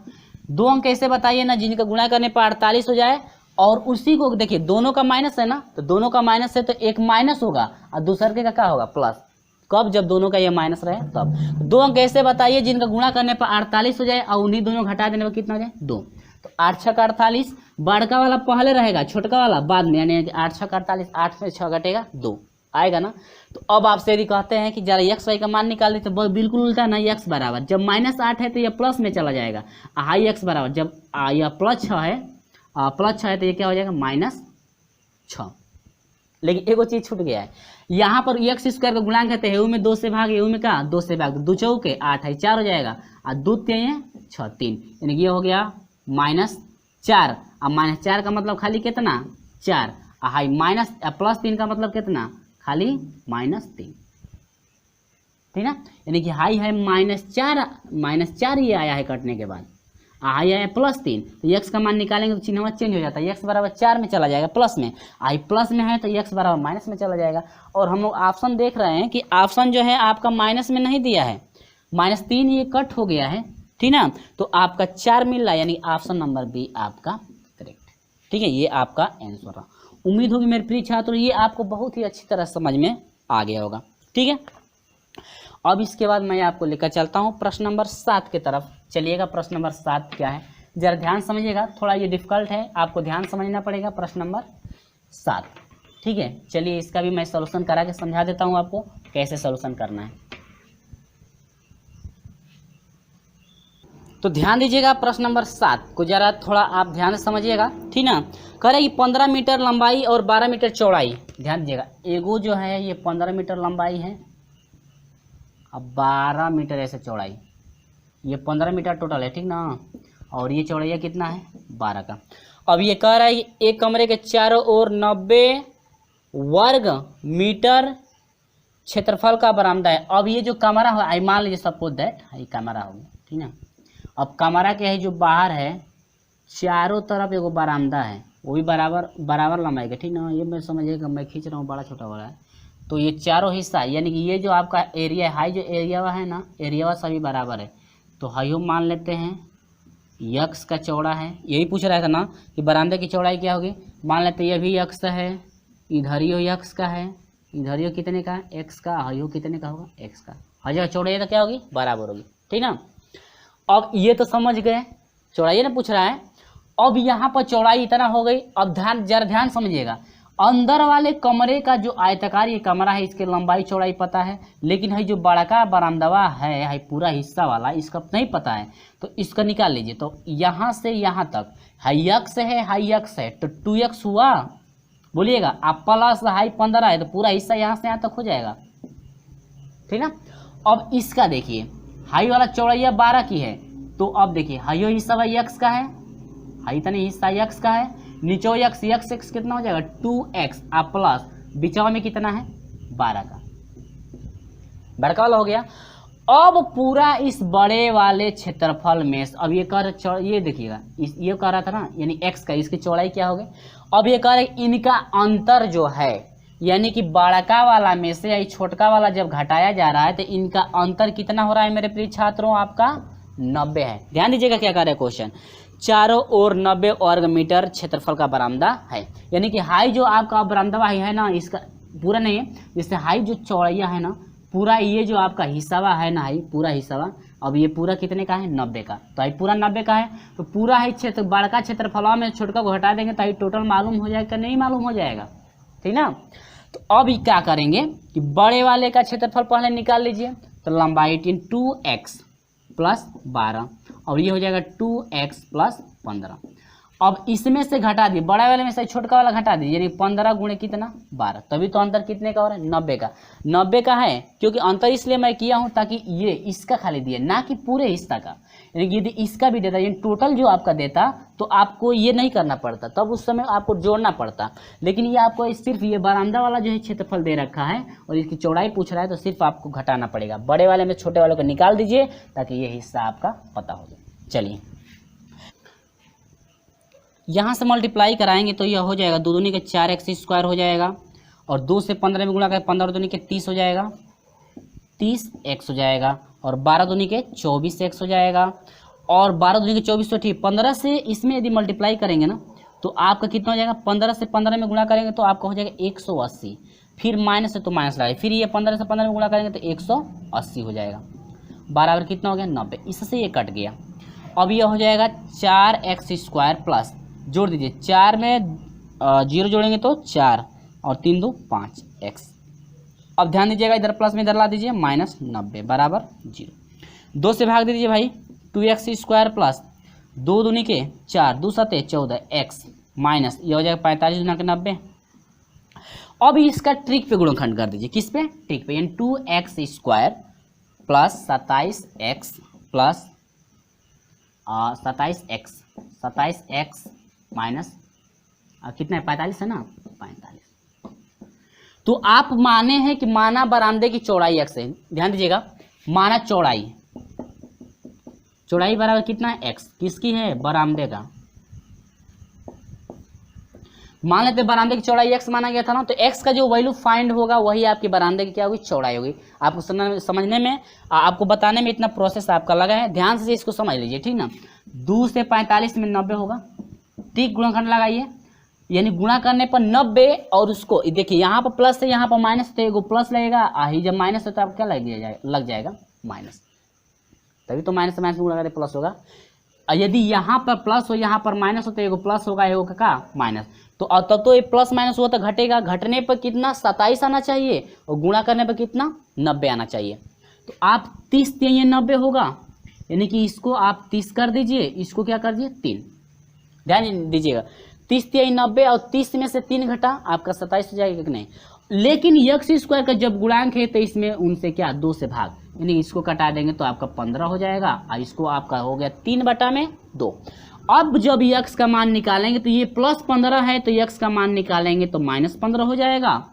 [SPEAKER 1] 2 अंक कैसे बताइए ना जिनका गुणा करने पर 48 हो जाए, और उसी को देखिए दोनों का माइनस है ना, तो दोनों का माइनस है तो एक माइनस होगा और दूसरे के का क्या होगा प्लस। कब, जब दोनों का ये माइनस रहे तब। 2 अंक कैसे बताइए जिनका गुणा करने पर 48 हो जाए और उन्हीं दोनों घटा देने पर कितना हो जाए 2। तो 8 6 का 48, बड़का वाला पहले रहेगा छोटका वाला बाद में, यानी 8 6 का 48, 8 में 6 घटेगा 2 आएगा ना। तो अब आपसे यदि कहते हैं कि जरा एक्स वाई का मान निकाल दी, तो बिल्कुल उल्टा ना, एक्स बराबर जब -8 है तो यह प्लस में चला जाएगा, हाई एक्स बराबर जब यह +6 है तो ये क्या हो जाएगा -6। लेकिन एक चीज़ छूट गया है, यहाँ पर एक्स स्क्वायर का गुणांक है तो हेऊ में 2 से भाग, हेऊ में का 2 से भाग, 2 चौके 8 है 4 हो जाएगा और 2 3 6 3, यानी ये हो गया -4। अब -4 का मतलब खाली कितना 4, हाई +3 का मतलब कितना खाली -3, ठीक ना। यानी कि हाई है -4 ये आया है कटने के बाद, हाई आया +3, तो x का मान निकालेंगे तो चिन्ह चेंज हो जाता है, x बराबर 4 में चला जाएगा प्लस में, आई प्लस में है तो x बराबर माइनस में चला जाएगा। और हम लोग ऑप्शन देख रहे हैं कि ऑप्शन जो है आपका माइनस में नहीं दिया है, -3 ये कट हो गया है, ठीक ना। तो आपका 4 मिल रहा है, यानी ऑप्शन नंबर बी आपका करेक्ट, ठीक है। ये आपका आंसर रहा। उम्मीद होगी मेरे प्रिय छात्रों ये आपको बहुत ही अच्छी तरह समझ में आ गया होगा, ठीक है। अब इसके बाद मैं आपको लेकर चलता हूँ प्रश्न नंबर 7 की तरफ। चलिएगा प्रश्न नंबर 7 क्या है, जरा ध्यान समझिएगा, थोड़ा ये डिफिकल्ट है, आपको ध्यान समझना पड़ेगा। प्रश्न नंबर 7, ठीक है। चलिए इसका भी मैं सॉल्यूशन करा के समझा देता हूँ आपको कैसे सॉल्यूशन करना है। तो ध्यान दीजिएगा प्रश्न नंबर 7 को जरा थोड़ा आप ध्यान से समझिएगा, ठीक ना। कह रहे कि 15 मीटर लंबाई और 12 मीटर चौड़ाई, ध्यान दीजिएगा, एगो जो है ये 15 मीटर लंबाई है, अब 12 मीटर ऐसे चौड़ाई, ये 15 मीटर टोटल है, ठीक ना, और ये चौड़ाई कितना है 12 का। अब ये कह रहा है एक कमरे के चारों ओर 90 वर्ग मीटर क्षेत्रफल का बरामदा है। अब ये जो कमरा है, आई मान लीजिए सपोज दैट ये कमरा हो गया, ठीक ना। अब कमरा के है जो बाहर है चारों तरफ एगो बरामदा है, वो भी बराबर लंबाई का, ठीक ना। ये मैं समझिएगा, मैं खींच रहा हूँ बड़ा छोटा बड़ा है, तो ये चारों हिस्सा यानी कि ये जो आपका एरिया हाई जो एरिया है ना, एरिया सभी बराबर है। तो हाइयो मान लेते हैं यक्स का चौड़ा है, यही पूछ रहा था ना कि बरामदे की चौड़ाई क्या होगी। मान लेते हैं ये भी यक्स है, इधरियो यक्स का है, इधरियो कितने का एक्स का, हाइयो कितने का होगा एक्स का, हाइयो चौड़ाई तो क्या होगी बराबर होगी, ठीक ना। अब ये तो समझ गए, चौड़ाई ना पूछ रहा है। अब यहाँ पर चौड़ाई इतना हो गई। अब जरा ध्यान समझिएगा, अंदर वाले कमरे का जो आयताकार ये कमरा है इसके लंबाई चौड़ाई पता है, लेकिन है जो बड़ा बरामदवा है पूरा हिस्सा वाला इसका नहीं पता है, तो इसका निकाल लीजिए। तो यहाँ से यहाँ तक हाई एक्स है तो 2x हुआ, बोलिएगा आप प्लस हाई 15 है तो पूरा हिस्सा यहाँ से यहाँ तक हो जाएगा, ठीक ना। अब इसका देखिए हाई वाला चौड़ाई 12 की है, तो अब देखिए हाइयो हिस्सा भाई एक्स का है इतना हिस्सा x का है, नीचे x कितना हो जाएगा 2x आप प्लस बीचवा में कितना है 12 का, बड़का वाला हो गया। अब पूरा इस बड़े वाले क्षेत्रफल में अब ये ये देखिएगा ये कह रहा था ना, यानी x का, इसकी चौड़ाई क्या हो गई। अब ये कह रहे इनका अंतर जो है, यानी कि बड़का वाला में से या छोटका वाला जब घटाया जा रहा है तो इनका अंतर कितना हो रहा है मेरे प्रिय छात्रों, आपका 90 है। ध्यान दीजिएगा क्या कह रहा है क्वेश्चन, चारों ओर 90 वर्ग मीटर क्षेत्रफल का बरामदा है, यानी कि हाई जो आपका बरामदा है ना, इसका पूरा नहीं है, जैसे हाई जो चौड़ैया है ना, पूरा ये जो आपका हिस्सा है ना, हाई पूरा हिस्सा, अब ये पूरा कितने का है 90 का, तो ये पूरा 90 का है, तो पूरा है क्षेत्र बड़का क्षेत्रफल में छोटका को हटा देंगे तो ये टोटल मालूम हो जाएगा, नहीं मालूम हो जाएगा, ठीक ना। तो अब क्या करेंगे कि बड़े वाले का क्षेत्रफल पहले निकाल लीजिए, तो लंबाई 2x प्लस 12, और ये हो जाएगा 2x प्लस 15। अब इसमें से घटा दिए, बड़ा वाले में से छोटका वाला घटा दीजिए, यानी 15 गुणे कितना 12, तभी तो अंतर कितने का हो रहा है 90 का। 90 का है क्योंकि अंतर इसलिए मैं किया हूँ ताकि ये इसका खाली दिए, ना कि पूरे हिस्सा का, यानी यदि इसका भी देता, यानी टोटल जो आपका देता तो आपको ये नहीं करना पड़ता, तब उस समय आपको जोड़ना पड़ता, लेकिन ये आपको सिर्फ ये बरामदा वाला जो है क्षेत्रफल दे रखा है और इसकी चौड़ाई पूछ रहा है, तो सिर्फ आपको घटाना पड़ेगा, बड़े वाले में छोटे वाले को निकाल दीजिए ताकि ये हिस्सा आपका पता हो जाए। चलिए यहाँ से मल्टीप्लाई कराएंगे तो यह हो जाएगा 2 दूनी के 4x² हो जाएगा, और 2 से 15 में गुणा करें 15 दूनी के 30 हो जाएगा, 30x हो जाएगा, और 12 दूनी के 24x हो जाएगा, और 12 दूनी के 24 तो ठीक, 15 से इसमें यदि मल्टीप्लाई करेंगे ना तो आपका कितना हो जाएगा, 15 से 15 में गुणा करेंगे तो आपका हो जाएगा 180, फिर माइनस है तो माइनस लगाए, फिर ये 15 से 15 में गुणा करेंगे तो 180 हो जाएगा, बराबर कितना हो गया 90, इससे ये कट गया। अब यह हो जाएगा 4x² प्लस, जोड़ दीजिए 4 में 0 जोड़ेंगे तो 4 और 3 2 5x। अब ध्यान दीजिएगा इधर प्लस में इधर ला दीजिए, माइनस 90 बराबर 0, 2 से भाग दीजिए भाई, 2x² प्लस 2 दूनी के 4 2 7 14x माइनस ये हो जाएगा 45 गुना के 90। अब इसका ट्रिक पे गुणनखंड कर दीजिए, किस पे, ट्रिक पे, यानी 2x² plus 27x plus 27x minus कितना है 45 है ना, 45। तो आप माने हैं कि माना बरामदे की चौड़ाई x है, ध्यान दीजिएगा, माना चौड़ाई बराबर कितना है x, किसकी है बरामदे का, मान लेते बरामदे की चौड़ाई x माना गया था ना, तो x का जो वैल्यू फाइंड होगा वही आपकी बरामदे की क्या होगी, चौड़ाई होगी। आपको समझने में, आपको बताने में इतना प्रोसेस आपका लगा है, ध्यान से इसको समझ लीजिए, ठीक ना। 2 से 45 में 90 होगा, ठीक, गुणनखंड लगाइए, यानी गुणा करने पर 90, और उसको देखिए यहाँ पर प्लस है यहाँ पर माइनस, तो एगो प्लस लगेगा, जब माइनस है तो आप क्या लग जाएगा माइनस, तभी तो माइनस से माइनस गुणा करके प्लस होगा। यदि यहाँ पर प्लस हो यहाँ पर माइनस हो तो एगो प्लस होगा, एगो का माइनस, तो तब तो ये प्लस माइनस हुआ तो घटेगा, घटने पर कितना 27 आना चाहिए और गुणा करने पर कितना 90 आना चाहिए। तो आप 30 ये 90 होगा, यानी कि इसको आप 30 कर दीजिए, इसको क्या कर दीजिए 3, ध्यान दीजिएगा, 30 90 और 30 में से 3 घटा आपका 27 हो जाएगा कि नहीं। लेकिन x² का जब गुणांक है तो इसमें उनसे क्या 2 से भाग, यानी इसको कटा देंगे तो आपका 15 हो जाएगा, और इसको आपका हो गया 3/2। अब जब x का मान निकालेंगे तो ये +15 है, तो x का मान निकालेंगे तो -15 हो जाएगा।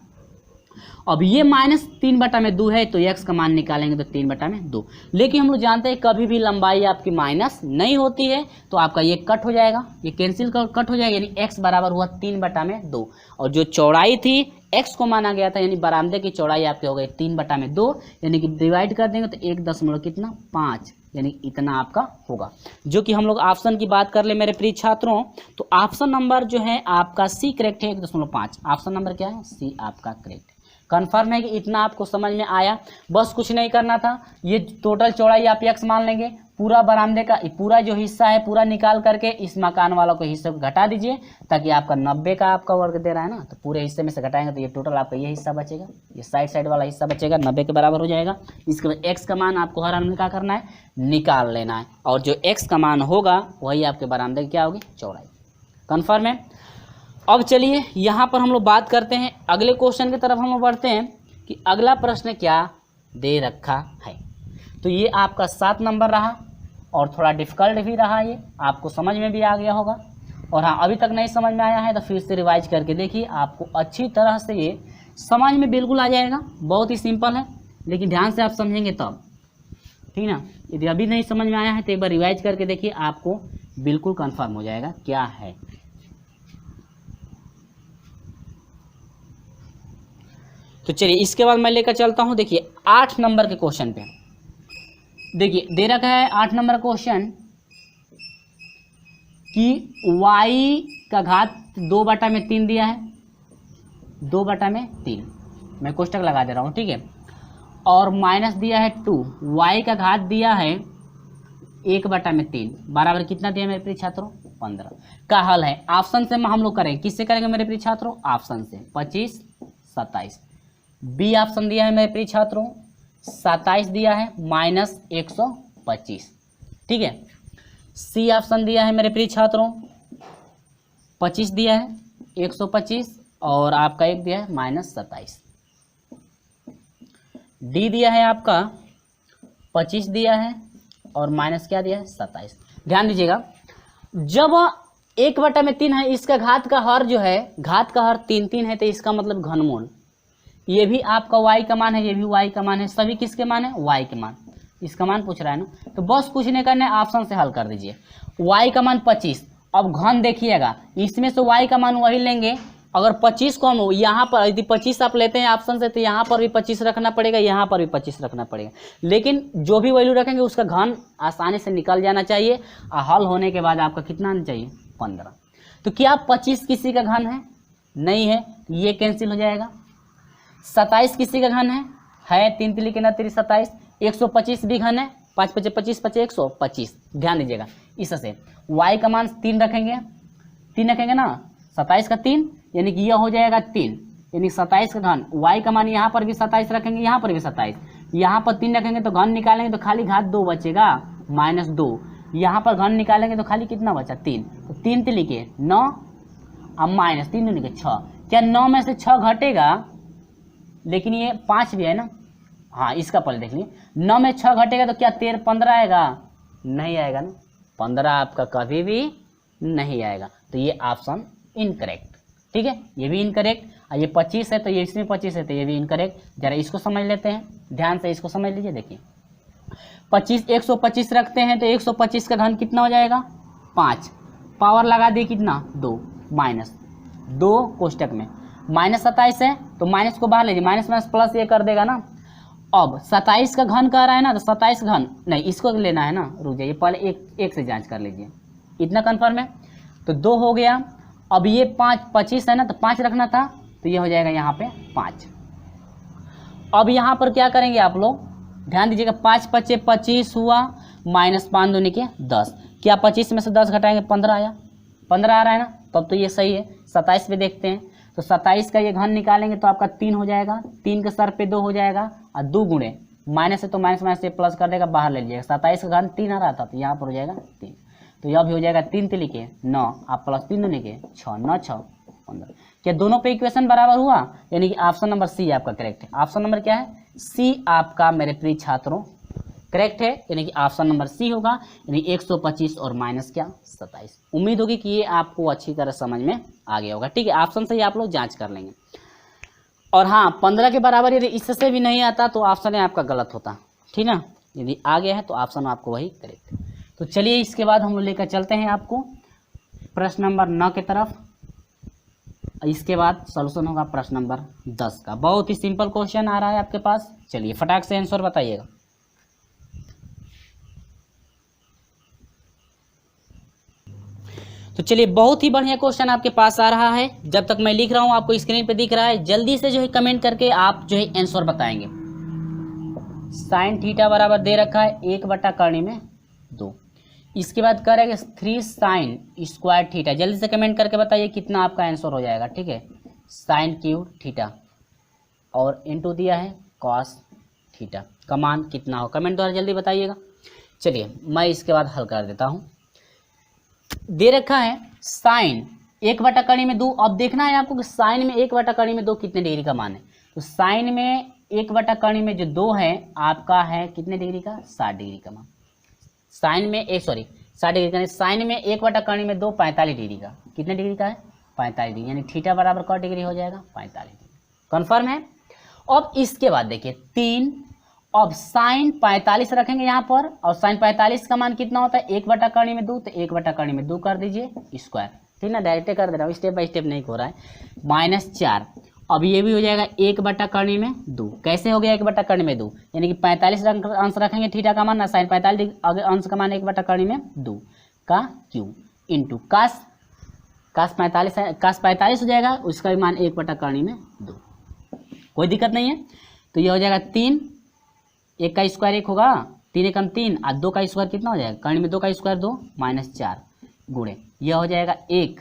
[SPEAKER 1] अब ये -3/2 है, तो x का मान निकालेंगे तो 3/2। लेकिन हम लोग जानते हैं कभी भी लंबाई आपकी माइनस नहीं होती है, तो आपका ये कट हो जाएगा, ये कैंसिल कट हो जाएगा, यानी x बराबर हुआ 3/2। और जो चौड़ाई थी x को माना गया था, यानी बरामदे की चौड़ाई आपकी हो गई 3/2, यानी कि डिवाइड कर देंगे तो 1.5, यानी इतना आपका होगा। जो कि हम लोग ऑप्शन की बात कर ले मेरे प्रिय छात्रों, तो ऑप्शन नंबर जो है आपका सी करेक्ट है, 1.5। ऑप्शन नंबर क्या है, सी आपका करेक्ट। कन्फर्म है कि इतना आपको समझ में आया, बस कुछ नहीं करना था, ये टोटल चौड़ाई आप x मान लेंगे, पूरा बरामदे का पूरा जो हिस्सा है पूरा निकाल करके इस मकान वालों को हिस्से को घटा दीजिए, ताकि आपका 90 का आपका वर्ग दे रहा है ना, तो पूरे हिस्से में से घटाएंगे तो ये टोटल आपका ये हिस्सा बचेगा, ये साइड वाला हिस्सा बचेगा, 90 के बराबर हो जाएगा। इसके बाद x का मान आपको हर में क्या करना है, निकाल लेना है, और जो x का मान होगा वही आपके बरामदे की क्या होगी, चौड़ाई। कन्फर्म है। अब चलिए यहाँ पर हम लोग बात करते हैं, अगले क्वेश्चन की तरफ हम लोग बढ़ते हैं कि अगला प्रश्न क्या दे रखा है। तो ये आपका 7 नंबर रहा और थोड़ा डिफिकल्ट भी रहा, ये आपको समझ में भी आ गया होगा। और हाँ, अभी तक नहीं समझ में आया है तो फिर से रिवाइज करके देखिए, आपको अच्छी तरह से ये समझ में बिल्कुल आ जाएगा। बहुत ही सिंपल है, लेकिन ध्यान से आप समझेंगे तब, ठीक ना। यदि अभी नहीं समझ में आया है तो एक बार रिवाइज करके देखिए, आपको बिल्कुल कंफर्म हो जाएगा क्या है। तो चलिए इसके बाद मैं लेकर चलता हूं, देखिए 8 नंबर के क्वेश्चन पे। देखिए दे रखा है 8 नंबर क्वेश्चन कि y का घात 2/3 दिया है, 2/3 मैं कोष्टक लगा दे रहा हूँ, ठीक है। और माइनस दिया है 2, y का घात दिया है 1/3 बराबर कितना दिया मेरे प्रिय छात्रों, 15 का हल है। ऑप्शन से हम लोग करेंगे, किससे करेंगे मेरे प्रिय छात्रों, ऑप्शन से 25, 27। बी ऑप्शन दिया है मेरे प्रिय छात्रों 27 दिया है -125, ठीक है। सी ऑप्शन दिया है मेरे प्रिय छात्रों 25 दिया है 125, और आपका एक दिया है -27। डी दिया है आपका 25 दिया है और माइनस क्या दिया है 27। ध्यान दीजिएगा, जब 1/3 है, इसका घात का हर जो है, घात का हर 3 है, तो इसका मतलब घनमूल। ये भी आपका y का मान है, ये भी y का मान है, सभी किसके मान है, y के मान। इसका मान पूछ रहा है ना, तो बस कुछ नहीं करना है, ऑप्शन से हल कर दीजिए। y का मान 25, अब घन देखिएगा, इसमें से y का मान वही लेंगे। अगर 25 को हम यहाँ पर, यदि 25 आप लेते हैं ऑप्शन से, तो यहाँ पर भी 25 रखना पड़ेगा, यहाँ पर भी 25 रखना पड़ेगा। लेकिन जो भी वैल्यू रखेंगे उसका घन आसानी से निकल जाना चाहिए, और हल होने के बाद आपका कितना आना चाहिए, 15। तो क्या 25 किसी का घन है, नहीं है, ये कैंसिल हो जाएगा। 27 किसी का घन है 3 तिली के 29 27। 125 भी घन है, 5 × 5 = 25, 125। ध्यान दीजिएगा, इससे y का मान 3 रखेंगे, 3 रखेंगे ना, 27 का 3 यानी कि यह हो जाएगा 3, यानी 27 का घन। y का मान यहाँ पर भी 27 रखेंगे, यहाँ पर भी 27, यहाँ पर 3 रखेंगे तो घन निकालेंगे तो खाली घात 2 बचेगा, -2। यहाँ पर घन निकालेंगे तो खाली कितना बचा, 3। तो 3 तिली के 9 अब -3 दूनी के 6। क्या 9 में से 6 घटेगा, लेकिन ये 5 भी है ना, हाँ इसका पल देख लीजिए, 9 में 6 घटेगा तो क्या 15 आएगा, नहीं आएगा ना, 15 आपका कभी भी नहीं आएगा। तो ये ऑप्शन इनकरेक्ट, ठीक है, ये भी इनकरेक्ट। और ये 25 है तो ये इसमें 25 है तो ये भी इनकरेक्ट। जरा इसको समझ लेते हैं, ध्यान से इसको समझ लीजिए। देखिए 25 125 रखते हैं तो 125 का घन कितना हो जाएगा, 5, पावर लगा दिए कितना, 2, -2 कोष्टक में, -27 है तो माइनस को बाहर लीजिए, माइनस प्लस ये कर देगा ना। अब 27 का घन कह रहा है ना, तो 27 घन नहीं, इसको लेना है ना, रुक जाइए पहले एक से जांच कर लीजिए, इतना कन्फर्म है। तो 2 हो गया, अब ये 25 है ना, तो 5 रखना था, तो ये हो जाएगा यहाँ पे 5। अब यहाँ पर क्या करेंगे आप लोग, ध्यान दीजिएगा, 5 × 5 = 25 हुआ, -5 दूनी के 10। क्या 25 में से 10 घटाएंगे, 15 आया, 15 आ रहा है ना, तब तो ये सही है। 27 पे देखते हैं, तो 27 का ये घन निकालेंगे तो आपका 3 हो जाएगा, 3 के सर पे 2 हो जाएगा, और 2 गुणे माइनस है तो माइनस से प्लस कर देगा, बाहर ले लीजिएगा। 27 का घन 3 आ रहा था, तो यहाँ पर हो जाएगा 3, तो यह भी हो जाएगा 3 तिली के 9, आप +3 दूनी के 6, 9 × 6 = 15। क्या दोनों पे इक्वेशन बराबर हुआ, यानी कि ऑप्शन नंबर सी आपका करेक्ट है। ऑप्शन नंबर क्या है, सी आपका मेरे प्रिय छात्रों करेक्ट है, यानी कि ऑप्शन नंबर सी होगा, यानी 125 और माइनस क्या, 27। उम्मीद होगी कि ये आपको अच्छी तरह समझ में आ गया होगा, ठीक है। ऑप्शन से ही आप लोग जांच कर लेंगे। और हाँ, 15 के बराबर यदि इससे भी नहीं आता तो ऑप्शन आपका गलत होता, ठीक ना। यदि आ गया है तो ऑप्शन आपको वही करेक्ट। तो चलिए इसके बाद हम लोग लेकर चलते हैं आपको प्रश्न नंबर 9 की तरफ। इसके बाद सॉल्यूशन होगा प्रश्न नंबर 10 का। बहुत ही सिंपल क्वेश्चन आ रहा है आपके पास, चलिए फटाक से आंसर बताइएगा। तो चलिए बहुत ही बढ़िया क्वेश्चन आपके पास आ रहा है, जब तक मैं लिख रहा हूं आपको स्क्रीन पे दिख रहा है, जल्दी से जो है कमेंट करके आप जो है आंसर बताएंगे। sin थीटा बराबर दे रखा है 1/2। इसके बाद करेंगे 3 sin² थीटा, जल्दी से कमेंट करके बताइए कितना आपका आंसर हो जाएगा, ठीक है। sin³ थीटा और इनटू दिया है cos थीटा का मान कितना हो, कमेंट द्वारा जल्दी बताइएगा। चलिए मैं इसके बाद हल कर देता हूँ। दे रखा है साइन 1/2। अब देखना है आपको कि साइन में 1/2 कितने डिग्री का मान है। तो साइन में 1/2 जो 2 है आपका है कितने डिग्री का, 60 डिग्री का मान। साइन में 60 डिग्री का, साइन में 1/2 में 2 45 डिग्री का, कितने डिग्री का है 45 डिग्री, यानी थीटा बराबर कौन डिग्री हो जाएगा 45 डिग्री। कन्फर्म है। अब इसके बाद देखिए 3, अब साइन 45 रखेंगे यहाँ पर, और साइन 45 का मान कितना होता है 1/2 में 2, तो 1/2 में 2 कर दीजिए स्क्वायर, ठीक ना, डायरेक्ट कर दे रहा हूँ, स्टेप बाय स्टेप नहीं हो रहा है। -4, अब ये भी हो जाएगा 1/2 में 2, कैसे हो गया 1/2 में 2, यानी कि 45 अंश रखेंगे थीटा का मान ना, साइन 45 अंश का मान 1/2 में 2 का क्यूब इंटू कास 45 हो जाएगा, उसका भी मान 1/2 में 2, कोई दिक्कत नहीं है। तो ये हो जाएगा 3, 1 का स्क्वायर 1 होगा, 3 एकम 3 और 2 का स्क्वायर कितना हो जाएगा, कर्ण में 2 का स्क्वायर 2, -4 गुणे यह हो जाएगा 1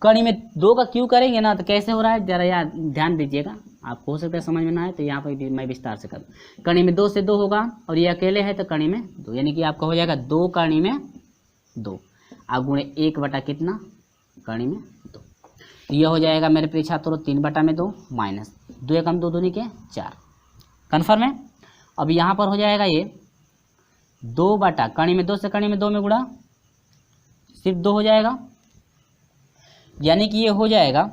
[SPEAKER 1] कर्ण में 2 का क्यों करेंगे ना, तो कैसे हो रहा है जरा यार ध्यान दीजिएगा, आपको हो सकता है समझ में ना आए, तो यहाँ पर मैं विस्तार से करूँ। कर्ण में 2 से 2 होगा, और ये अकेले है तो कर्ण में 2, यानी कि आपका हो जाएगा 2 कर्ण में 2, आप गुणे 1 कितना कर्ण में 2, तो यह हो जाएगा मेरे प्रिय छात्रों 3/2 माइनस 2 एकम 2 दूनी के 4। कन्फर्म है। अब यहाँ पर हो जाएगा ये 2 कर्ण में 2 से कर्ण में 2 में गुणा सिर्फ 2 हो जाएगा, यानी कि ये हो जाएगा,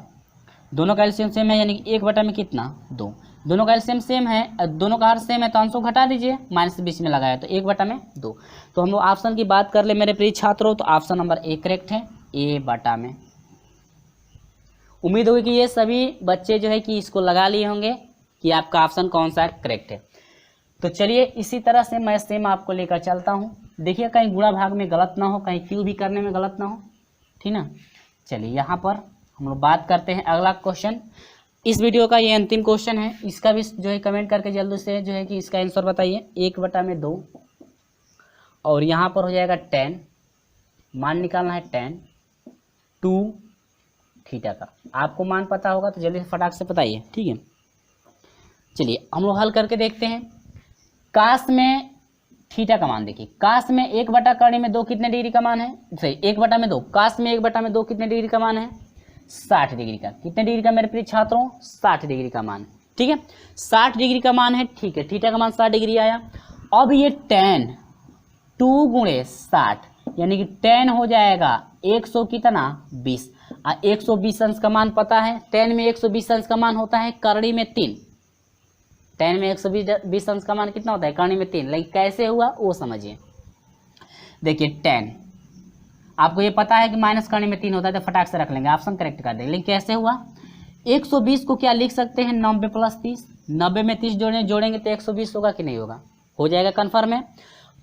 [SPEAKER 1] दोनों का एलसीएम सेम है, यानी कि 1 में कितना 2, दोनों का एलसीएम सेम है, दोनों का हर सेम है, तो अंशों घटा दीजिए, माइनस बीच में लगाया तो 1 में 2। तो हम लोग ऑप्शन की बात कर ले मेरे प्रिय छात्रों, तो ऑप्शन नंबर ए करेक्ट है, A में। उम्मीद होगी कि ये सभी बच्चे जो है कि इसको लगा लिए होंगे कि आपका ऑप्शन कौन सा करेक्ट है। तो चलिए इसी तरह से मैं सेम आपको लेकर चलता हूँ, देखिए कहीं गुणा भाग में गलत ना हो, कहीं क्यों भी करने में गलत ना हो, ठीक ना। चलिए यहाँ पर हम लोग बात करते हैं अगला क्वेश्चन। इस वीडियो का ये अंतिम क्वेश्चन है, इसका भी जो है कमेंट करके जल्दी से जो है कि इसका आंसर बताइए। 1/2 और यहाँ पर हो जाएगा 10, मान निकालना है 10 2 थीटा का, आपको मान पता होगा तो जल्दी से फटाक से बताइए, ठीक है। चलिए हम लोग हल करके देखते हैं। काश में थीटा का मान देखिए, काश में 1/2 में 2 कितने डिग्री का मान है, सही 1/2, काश में 1/2 कितने डिग्री का मान है 60 डिग्री का, कितने डिग्री का मेरे प्रिय छात्रों 60 डिग्री का मान, ठीक है 60 डिग्री का मान है, ठीक है, थीटा का मान 60 डिग्री आया। अब ये 10 2 गुणे 60, यानी कि 10 हो जाएगा 100 कितना 20, 120 अंश का मान पता है, 10 में 120 अंश का मान होता है करणी में 3, 10 में 120 अंश का मान कितना होता है करणी में 3, लेकिन कैसे हुआ वो समझिए। देखिए 10 आपको ये पता है कि माइनस करणी में 3 होता है, तो फटाक से रख लेंगे, ऑप्शन करेक्ट कर देंगे। लेकिन कैसे हुआ, 120 को क्या लिख सकते हैं 90 + 30, 90 में 30 जोड़ेंगे तो 120 होगा कि नहीं होगा, हो जाएगा, कन्फर्म है।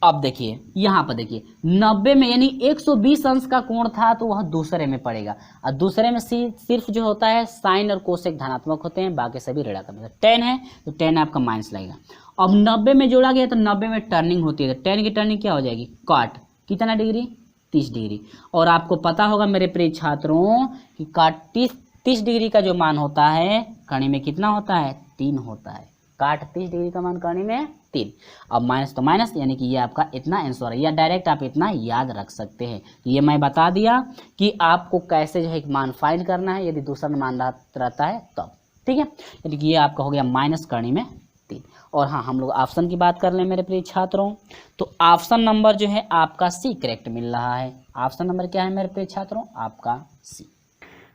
[SPEAKER 1] अब देखिए यहाँ पर देखिए 90 में यानी 120 अंश का कोण था, तो वह दूसरे में पड़ेगा, और दूसरे में सिर्फ जो होता है साइन और कोसेक धनात्मक होते हैं, बाकी सभी ऋणात्मक। 10 है तो 10 आपका माइनस लगेगा। अब 90 में जोड़ा गया तो 90 में टर्निंग होती है, तो 10 की टर्निंग क्या हो जाएगी कॉट, कितना डिग्री 30 डिग्री। और आपको पता होगा मेरे प्रिय छात्रों कि काट 30 डिग्री का जो मान होता है कर्ण में कितना होता है 3 होता है, काट 30 डिग्री का मान कर्ण में 3। अब माइनस तो माइनस, यानी कि ये आपका इतना आंसर है, या डायरेक्ट आप इतना याद रख सकते हैं। ये मैं बता दिया कि आपको कैसे जो है मान फाइंड करना है, यदि दूसरा मान रहता है तब, ठीक है। यानी कि ये आपका हो गया माइनस कर्ण में 3। और हाँ, हम लोग ऑप्शन की बात कर लें मेरे प्रिय छात्रों, तो ऑप्शन नंबर जो है आपका सी करेक्ट मिल रहा है। ऑप्शन नंबर क्या है मेरे प्रिय छात्रों, आपका सी।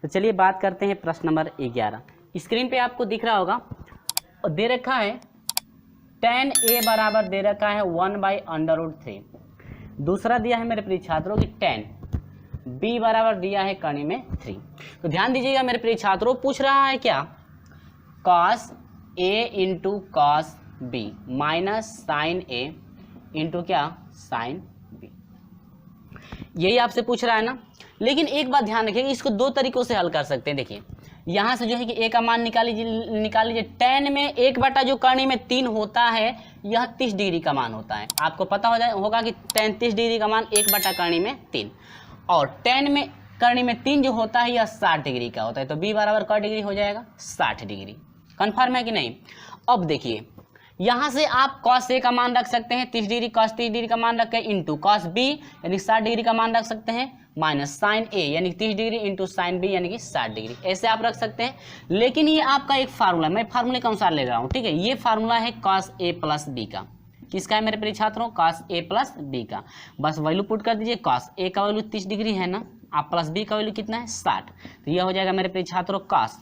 [SPEAKER 1] तो चलिए बात करते हैं प्रश्न नंबर 11। स्क्रीन पे आपको दिख रहा होगा, दे रखा है tan a बराबर दे रखा है 1/√3। दूसरा दिया है मेरे प्रिय छात्रों कि tan b बराबर दिया है कर्ण में 3। तो ध्यान दीजिएगा मेरे प्रिय छात्रों, पूछ रहा है क्या cos a into cos b minus sine a into क्या sin b, यही आपसे पूछ रहा है ना। लेकिन एक बात ध्यान रखिएगा, इसको दो तरीकों से हल कर सकते हैं। देखिए यहाँ से जो है कि a का मान निकाल लीजिए। tan में 1 जो कर्ण में 3 होता है, यह 30 डिग्री का मान होता है। आपको पता होगा कि tan 30 डिग्री का मान 1 कर्ण में 3, और tan में कर्ण में 3 जो होता है यह 60 डिग्री का होता है। तो b बराबर क डिग्री हो जाएगा 60 डिग्री। कन्फर्म है कि नहीं। अब देखिए यहाँ से आप cos a का मान रख सकते हैं 30 डिग्री, cos 30 डिग्री का मान रख के इंटू cos b यानी 60 डिग्री का मान रख सकते हैं, माइनस साइन a यानी 30 डिग्री इंटू साइन b यानी कि 60 डिग्री, ऐसे आप रख सकते हैं। लेकिन ये आपका एक फार्मूला, मैं फार्मूले के अनुसार ले रहा हूँ, ठीक है। ये फार्मूला है cos a + b का, किसका है मेरे प्रिय छात्रों, cos A प्लस बी का। बस वैल्यू पुट कर दीजिए, cos A का वैल्यू 30 डिग्री है ना, आप प्लस बी का वैल्यू कितना है 60, तो यह हो जाएगा मेरे प्रिय छात्रों cos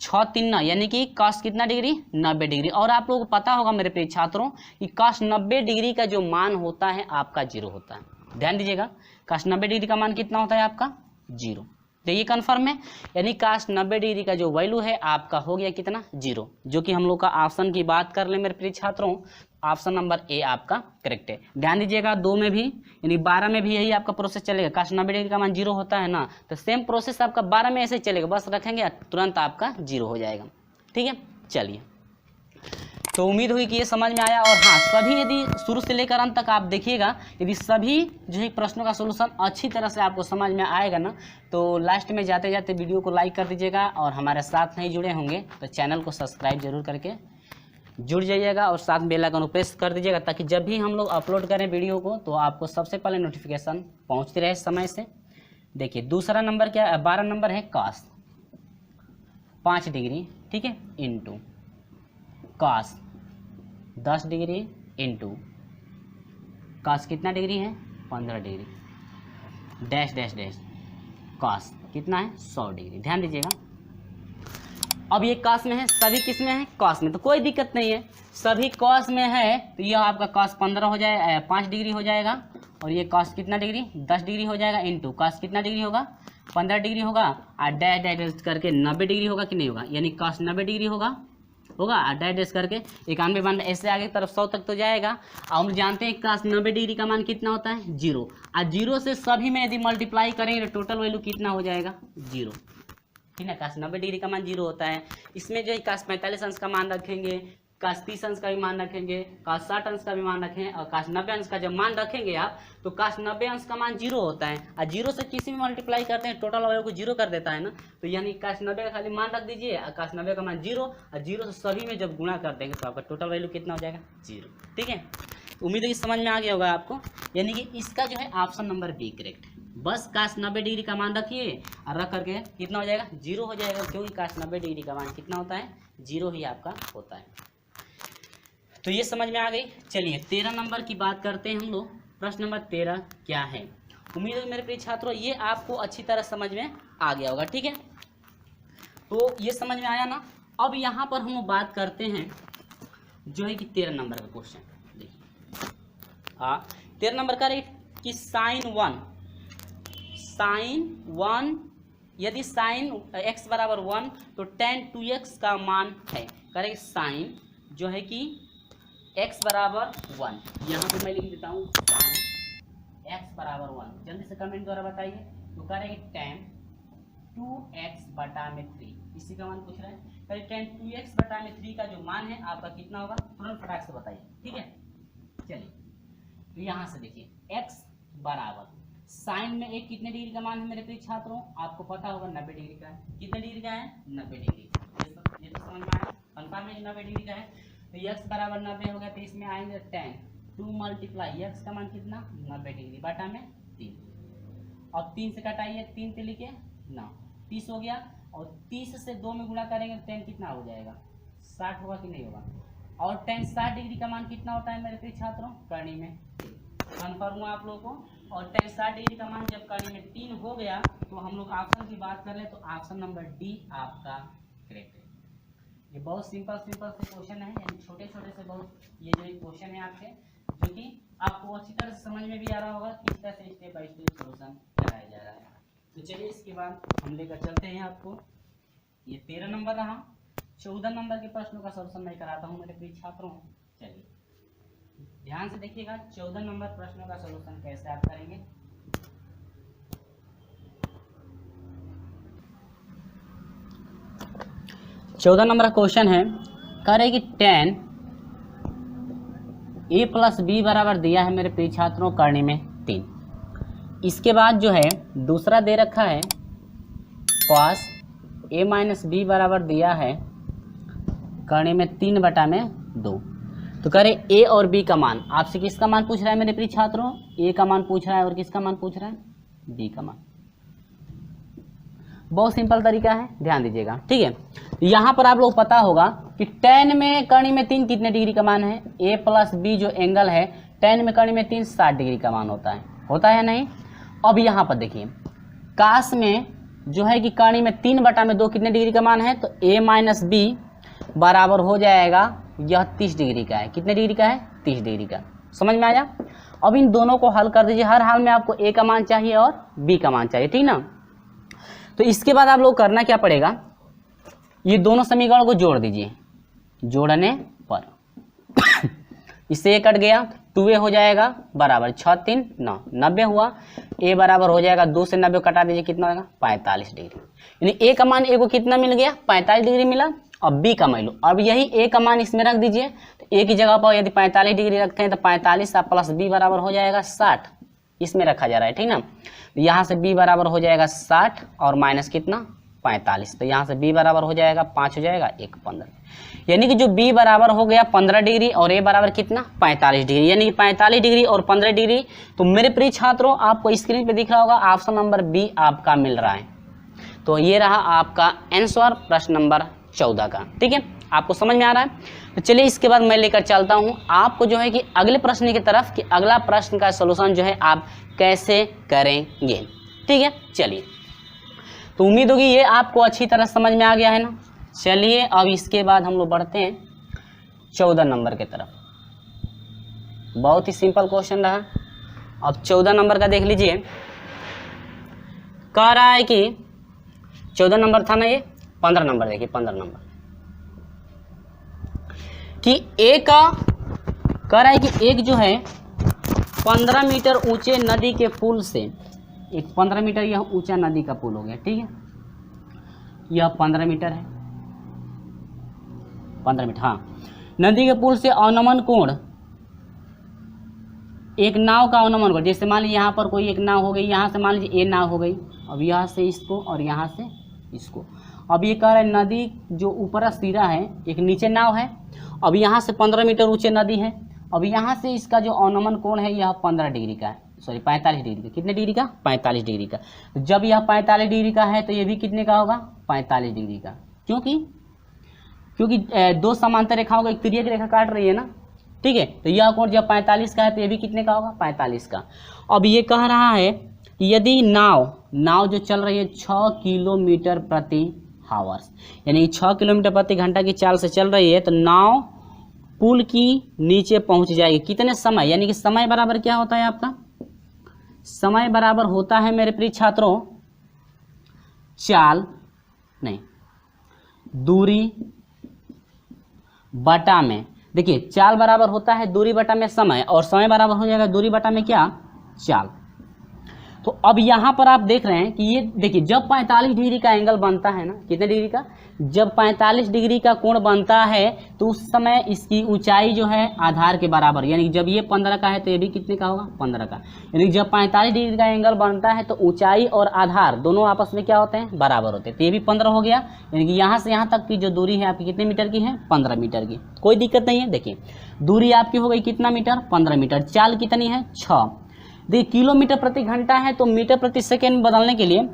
[SPEAKER 1] 6 3 9 यानी कि cos कितना डिग्री 90 डिग्री। और आप लोगों को पता होगा मेरे प्रिय छात्रों कि cos 90 डिग्री का जो मान होता है आपका 0 होता है। ध्यान दीजिएगा, cos 90 डिग्री का मान कितना होता है आपका 0, तो ये कन्फर्म है, यानी cos 90 डिग्री का जो वैल्यू है आपका हो गया कितना 0, जो कि हम लोग का ऑप्शन की बात कर ले मेरे प्रिय छात्रों, ऑप्शन नंबर ए आपका करेक्ट है। ध्यान दीजिएगा 2 में भी यानी 12 में भी यही आपका प्रोसेस चलेगा, cos 90 डिग्री का मान 0 होता है ना, तो सेम प्रोसेस आपका 12 में ऐसे ही चलेगा, बस रखेंगे तुरंत आपका 0 हो जाएगा। ठीक है, चलिए, तो उम्मीद हुई कि ये समझ में आया। और हाँ, सभी यदि शुरू से लेकर अंत तक आप देखिएगा, यदि सभी जो है प्रश्नों का सोल्यूशन अच्छी तरह से आपको समझ में आएगा ना, तो लास्ट में जाते जाते वीडियो को लाइक कर दीजिएगा, और हमारे साथ नहीं जुड़े होंगे तो चैनल को सब्सक्राइब जरूर करके जुड़ जाइएगा, और साथ बेल आइकन को प्रेस कर दीजिएगा, ताकि जब भी हम लोग अपलोड करें वीडियो को तो आपको सबसे पहले नोटिफिकेशन पहुँचती रहे समय से। देखिए दूसरा नंबर क्या, 12 नंबर है cos 5 डिग्री, ठीक है, into cos 10 degree into cos कितना डिग्री है 15 degree, dash dash dash cos कितना है 100 डिग्री। ध्यान दीजिएगा, अब ये cos में है, सभी किस में है cos में, तो कोई दिक्कत नहीं है, सभी cos में है, तो ये आपका cos 15 हो जाए 5 डिग्री हो जाएगा, और ये cos कितना डिग्री 10 डिग्री हो जाएगा, इंटू cos कितना डिग्री होगा 15 डिग्री होगा, और डैश डैश करके 90 डिग्री होगा कि नहीं होगा, यानी cos 90 डिग्री होगा डैश डैश करके 91 बन, ऐसे आगे तरफ 100 तक तो जाएगा। और हम जानते हैं cos 90 डिग्री का मान कितना होता है 0, और 0 से सभी में यदि मल्टीप्लाई करेंगे तो टोटल वैल्यू कितना हो जाएगा 0, ठीक है। cos 90 डिग्री का मान 0 होता है, इसमें जो है cos 45 अंश का मान रखेंगे, cos 30 अंश का भी मान रखेंगे, cos 60 अंश का भी मान रखें, और cos 90 अंश का जब मान रखेंगे आप तो cos 90 अंश का मान 0 होता है, और 0 से किसी में मल्टीप्लाई करते हैं टोटल वैल्यू को 0 कर देता है ना, तो यानी cos 90 का खाली मान रख दीजिए, और cos 90 का मान 0, और 0 से सभी में जब गुणा कर देंगे तो आपका टोटल वैल्यू कितना हो जाएगा 0। ठीक है, उम्मीद है कि समझ में आ गया होगा आपको, यानी कि इसका जो है ऑप्शन नंबर बी करेक्ट है। बस cos 90 डिग्री का मान रखिए और रख करके कितना हो जाएगा 0 हो जाएगा, क्योंकि cos 90 डिग्री का मान कितना होता है 0 ही आपका होता है। तो ये समझ में आ गई। चलिए 13 नंबर की बात करते हैं हम लोग। प्रश्न नंबर 13 क्या है, उम्मीद है मेरे प्रिय छात्रों ये आपको अच्छी तरह समझ में आ गया होगा। ठीक है, तो ये समझ में आया ना। अब यहाँ पर हम बात करते हैं जो है कि 13 नंबर का क्वेश्चन देखिए। 13 नंबर का रेट कि साइन 1 यदि साइन x बराबर 1 तो tan 2x का मान है। करें साइन जो है कि x बराबर 1, यहाँ पे मैं लिख देता हूँ साइन x बराबर 1, जल्दी से कमेंट द्वारा बताइए। तो करेंगे tan 2x बटा में 3, इसी का मान पूछ रहा है। करें tan 2x बटा में 3 का जो मान है आपका कितना होगा, तुरंत फटाक से बताइए। ठीक है, चलिए तो यहाँ से देखिए x बराबर साइन में एक कितने डिग्री का मान है मेरे प्रिय छात्रों, आपको पता होगा 90 डिग्री का है। कितने डिग्री का है 90 डिग्री, ये तो समझ में आया, कंफर्म है 90 डिग्री का है। तो x बराबर 90 हो गया, तो इसमें आएंगे tan 2 मल्टीप्लाई x का मान कितना 90 डिग्री बटा में 3, अब 3 से कटाइए, 3 पे लिखे 9, 30 हो गया, और 30 से 2 में गुणा करेंगे तो tan कितना हो जाएगा 60 होगा कि नहीं होगा। और tan 60 डिग्री का मान कितना होता है मेरे प्रिय छात्रों, करनी में कन्फर्म हुआ आप लोगों को। और tan 60 डिग्री का मान जब करनी में 3 हो गया तो हम लोग ऑप्शन की बात कर ले तो ऑप्शन नंबर डी आपका करेक्ट है। ये बहुत सिंपल से क्वेश्चन है, यानी छोटे छोटे से बहुत ये जो क्वेश्चन है आपके, जो कि आपको अच्छी तरह से समझ में भी आ रहा होगा किस तरह से स्टेप बाय स्टेप सॉल्यूशन कराया जा रहा है। तो चलिए इसके बाद हम लेकर चलते हैं आपको, ये 13 नंबर रहा। 14 नंबर के प्रश्नों का सॉल्यूशन मैं कराता हूँ मेरे प्रिय छात्रों। चलिए ध्यान से देखिएगा 14 नंबर प्रश्नों का सॉल्यूशन कैसे आप करेंगे। चौदह नंबर का क्वेश्चन है, कह रहे कि tan a प्लस बी बराबर दिया है मेरे प्रिय छात्रों करनी में 3। इसके बाद जो है दूसरा दे रखा है cos a माइनस बी बराबर दिया है करनी में 3 बटा में 2। तो कह रहे a और b का मान, आपसे किसका मान पूछ रहा है मेरे प्रिय छात्रों, a का मान पूछ रहा है और किसका मान पूछ रहा है b का मान। बहुत सिंपल तरीका है, ध्यान दीजिएगा। ठीक है, यहाँ पर आप लोग पता होगा कि tan में कर्ण में 3 कितने डिग्री का मान है, a प्लस बी जो एंगल है tan में कर्ण में 3 60 डिग्री का मान होता है नहीं। अब यहाँ पर देखिए काश में जो है कि कर्ण में 3/2 कितने डिग्री का मान है, तो a माइनस बी बराबर हो जाएगा, यह 30 डिग्री का है। कितने डिग्री का है, 30 डिग्री का। समझ में आया। अब इन दोनों को हल कर दीजिए। हर हाल में आपको a का मान चाहिए और b का मान चाहिए, ठीक ना। तो इसके बाद आप लोग करना क्या पड़ेगा, ये दोनों समीकरण को जोड़ दीजिए। जोड़ने पर इससे ये कट गया, 2a हो जाएगा बराबर 6 3 9 90 हुआ। a बराबर हो जाएगा 2 से 90 कटा दीजिए, कितना होगा 45 डिग्री। यानी a का मान a को कितना मिल गया, 45 डिग्री मिला। अब b का मान लो, अब यही a का मान इसमें रख दीजिए। तो a की जगह पर यदि 45 डिग्री रखते हैं तो 45 प्लस b बराबर हो जाएगा 60, इसमें रखा जा रहा है, ठीक ना। तो यहाँ से b बराबर हो जाएगा 60 और माइनस कितना 45, तो यहाँ से b बराबर हो जाएगा 5 हो जाएगा 1 15, यानी कि जो b बराबर हो गया 15 डिग्री और a बराबर कितना 45 डिग्री, यानी कि 45 डिग्री और 15 डिग्री। तो मेरे प्रिय छात्रों आपको स्क्रीन पे दिख रहा होगा ऑप्शन नंबर बी आपका मिल रहा है। तो ये रहा आपका आंसर प्रश्न नंबर 14 का, ठीक है। आपको समझ में आ रहा है। तो चलिए इसके बाद मैं लेकर चलता हूँ आपको जो है कि अगले प्रश्न की तरफ, कि अगला प्रश्न का सलूशन जो है आप कैसे करेंगे, ठीक है। चलिए, तो उम्मीद होगी ये आपको अच्छी तरह समझ में आ गया है ना। चलिए अब इसके बाद हम लोग बढ़ते हैं 14 नंबर के तरफ। बहुत ही सिंपल क्वेश्चन रहा। अब 14 नंबर का देख लीजिए, कह रहा है कि 14 नंबर था ना, ये 15 नंबर देखिए, 15 नंबर कि एक का कह रहा है कि एक जो है 15 मीटर ऊंचे नदी के पुल से, एक 15 मीटर यह ऊंचा नदी का पुल हो गया, ठीक है। यह 15 मीटर है, 15 मीटर, हाँ। नदी के पुल से अवनमन कोण, एक नाव का अवनमन कोण, जैसे मान लीजिए यहाँ पर कोई एक नाव हो गई, यहाँ से मान लीजिए ए नाव हो गई, अब यहाँ से इसको और यहाँ से इसको। अब ये कह रहा है नदी जो ऊपर सिरा है, एक नीचे नाव है। अब यहाँ से 15 मीटर ऊंचे नदी है। अब यहाँ से इसका जो अवनमन कोण है यह 15 डिग्री का है, सॉरी 45 डिग्री का। कितने डिग्री का, 45 डिग्री का। जब यह 45 डिग्री का है तो ये भी कितने का होगा, 45 डिग्री का। क्योंकि दो समांतर रेखाओं का एक तिर्यक रेखा काट रही है ना, ठीक है। तो यह कोण जब 45 का है तो ये भी कितने का होगा, 45 का। अब ये कह रहा है कि यदि नाव जो चल रही है 6 किलोमीटर प्रति हावर्स, यानी 6 किलोमीटर प्रति घंटा की चाल से चल रही है, तो नाव पुल की नीचे पहुंच जाएगी कितने समय, यानी कि समय बराबर क्या होता है आपका, समय बराबर होता है मेरे प्रिय छात्रों दूरी बटा में, देखिए चाल बराबर होता है दूरी बटा में समय, और समय बराबर हो जाएगा दूरी बटा में क्या, चाल। तो अब यहाँ पर आप देख रहे हैं कि ये देखिए जब 45 डिग्री का एंगल बनता है ना, कितने डिग्री का, जब 45 डिग्री का कोण बनता है तो उस समय इसकी ऊंचाई जो है आधार के बराबर, यानी जब ये 15 का है तो ये भी कितने का होगा, 15 का। यानी जब 45 डिग्री का एंगल बनता है तो ऊंचाई और आधार दोनों आपस में क्या होते हैं, बराबर होते हैं। तो ये भी 15 हो गया, यानी कि यहाँ से यहाँ तक की जो दूरी है आपकी कितने मीटर की है, 15 मीटर की। कोई दिक्कत नहीं है। देखिए दूरी आपकी हो गई कितना मीटर, 15 मीटर। चाल कितनी है, 6। देखिए किलोमीटर प्रति घंटा है तो मीटर प्रति सेकेंड में बदलने के लिए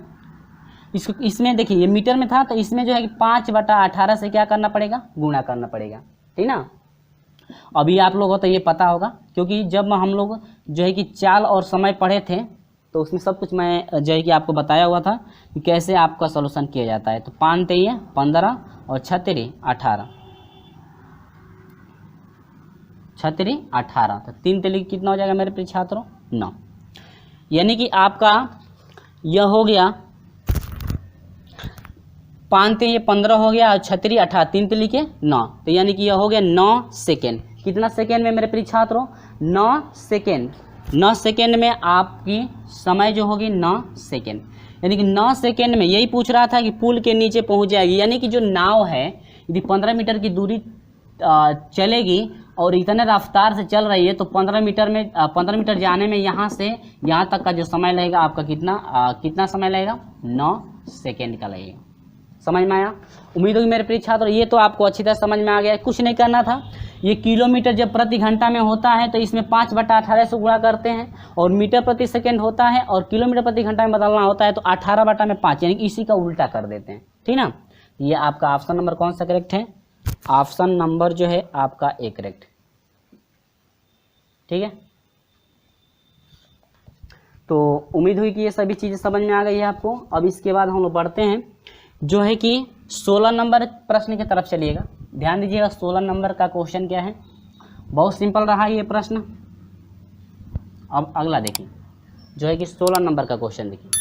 [SPEAKER 1] इसमें देखिए ये मीटर में था तो इसमें जो है कि 5/18 से क्या करना पड़ेगा, गुणा करना पड़ेगा, ठीक ना। अभी आप लोगों को तो ये पता होगा, क्योंकि जब हम लोग जो है कि चाल और समय पढ़े थे तो उसमें सब कुछ मैं जो है कि आपको बताया हुआ था कि कैसे आपका सॉल्यूशन किया जाता है। तो 5 3 15 और 6 3 18, 6 3 18, तो 3 3 कितना हो जाएगा मेरे प्रिय छात्रों, 9। यानी कि आपका यह हो गया 5 3 15 हो गया और 6 3 18, 3 3 के 9, तो यानी कि यह हो गया 9 सेकेंड। कितना सेकेंड में मेरे प्रिय छात्रों, 9 सेकेंड। 9 सेकेंड में आपकी समय जो होगी 9 सेकेंड, यानी कि 9 सेकेंड में यही पूछ रहा था कि पुल के नीचे पहुंच जाएगी। यानी कि जो नाव है यदि 15 मीटर की दूरी चलेगी और इतने रफ्तार से चल रही है तो 15 मीटर जाने में यहाँ से यहाँ तक का जो समय लगेगा आपका कितना समय लगेगा, 9 सेकेंड का लगेगा। समझ में आया। उम्मीद होगी मेरे प्रिय छात्र ये तो आपको अच्छी तरह समझ में आ गया। कुछ नहीं करना था, ये किलोमीटर जब प्रति घंटा में होता है तो इसमें 5/18 से गुणा करते हैं, और मीटर प्रति सेकेंड होता है और किलोमीटर प्रति घंटा में बदलना होता है तो 18/5, यानी कि इसी का उल्टा कर देते हैं, ठीक ना। ये आपका ऑप्शन नंबर कौन सा करेक्ट है? ऑप्शन नंबर जो है आपका ए करेक्ट। ठीक है, तो उम्मीद हुई कि ये सभी चीज़ें समझ में आ गई है आपको। अब इसके बाद हम लोग बढ़ते हैं जो है कि 16 नंबर प्रश्न की तरफ चलिएगा। ध्यान दीजिएगा 16 नंबर का क्वेश्चन क्या है, बहुत सिंपल रहा ये प्रश्न। अब अगला देखिए जो है कि 16 नंबर का क्वेश्चन देखिए,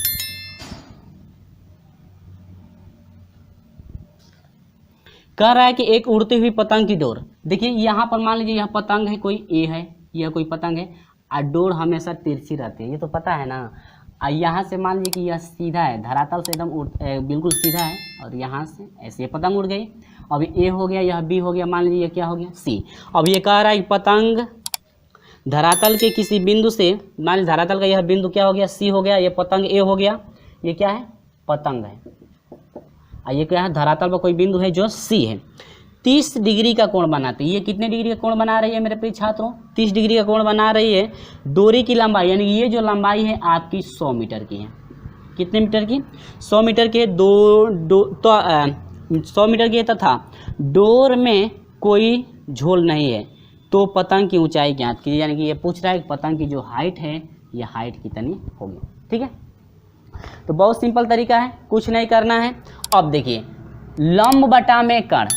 [SPEAKER 1] कह रहा है कि एक उड़ती हुई पतंग की डोर। देखिए यहाँ पर मान लीजिए यह पतंग है, कोई ए है, यह कोई पतंग है और डोर हमेशा तिरछी रहती है, ये तो पता है ना। और यहाँ से मान लीजिए कि यह सीधा है, धरातल से एकदम बिल्कुल सीधा है, और यहाँ से ऐसे ये पतंग उड़ गई। अब ए हो गया, यह बी हो गया, मान लीजिए क्या हो गया सी। अब ये कह रहा है कि पतंग धरातल के किसी बिंदु से, मान लीजिए धरातल का यह बिंदु क्या हो गया सी हो गया, ये पतंग ए हो गया, ये क्या है पतंग है, और ये क्या है धरातल पर कोई बिंदु है जो सी है। 30 डिग्री का कोण बनाती है। ये कितने डिग्री का कोण बना रही है मेरे प्रिय छात्रों? 30 डिग्री का कोण बना रही है। डोरी की लंबाई यानी ये जो लंबाई है आपकी 100 मीटर की है। कितने मीटर की? 100 मीटर की है। 100 मीटर की है तथा डोर में कोई झोल नहीं है तो पतंग की ऊंचाई ज्ञात कीजिए। यानी कि ये पूछ रहा है कि पतंग की जो हाइट है ये हाइट कितनी होगी। ठीक है, तो बहुत सिंपल तरीका है, कुछ नहीं करना है। अब देखिए लंब बटा में कण,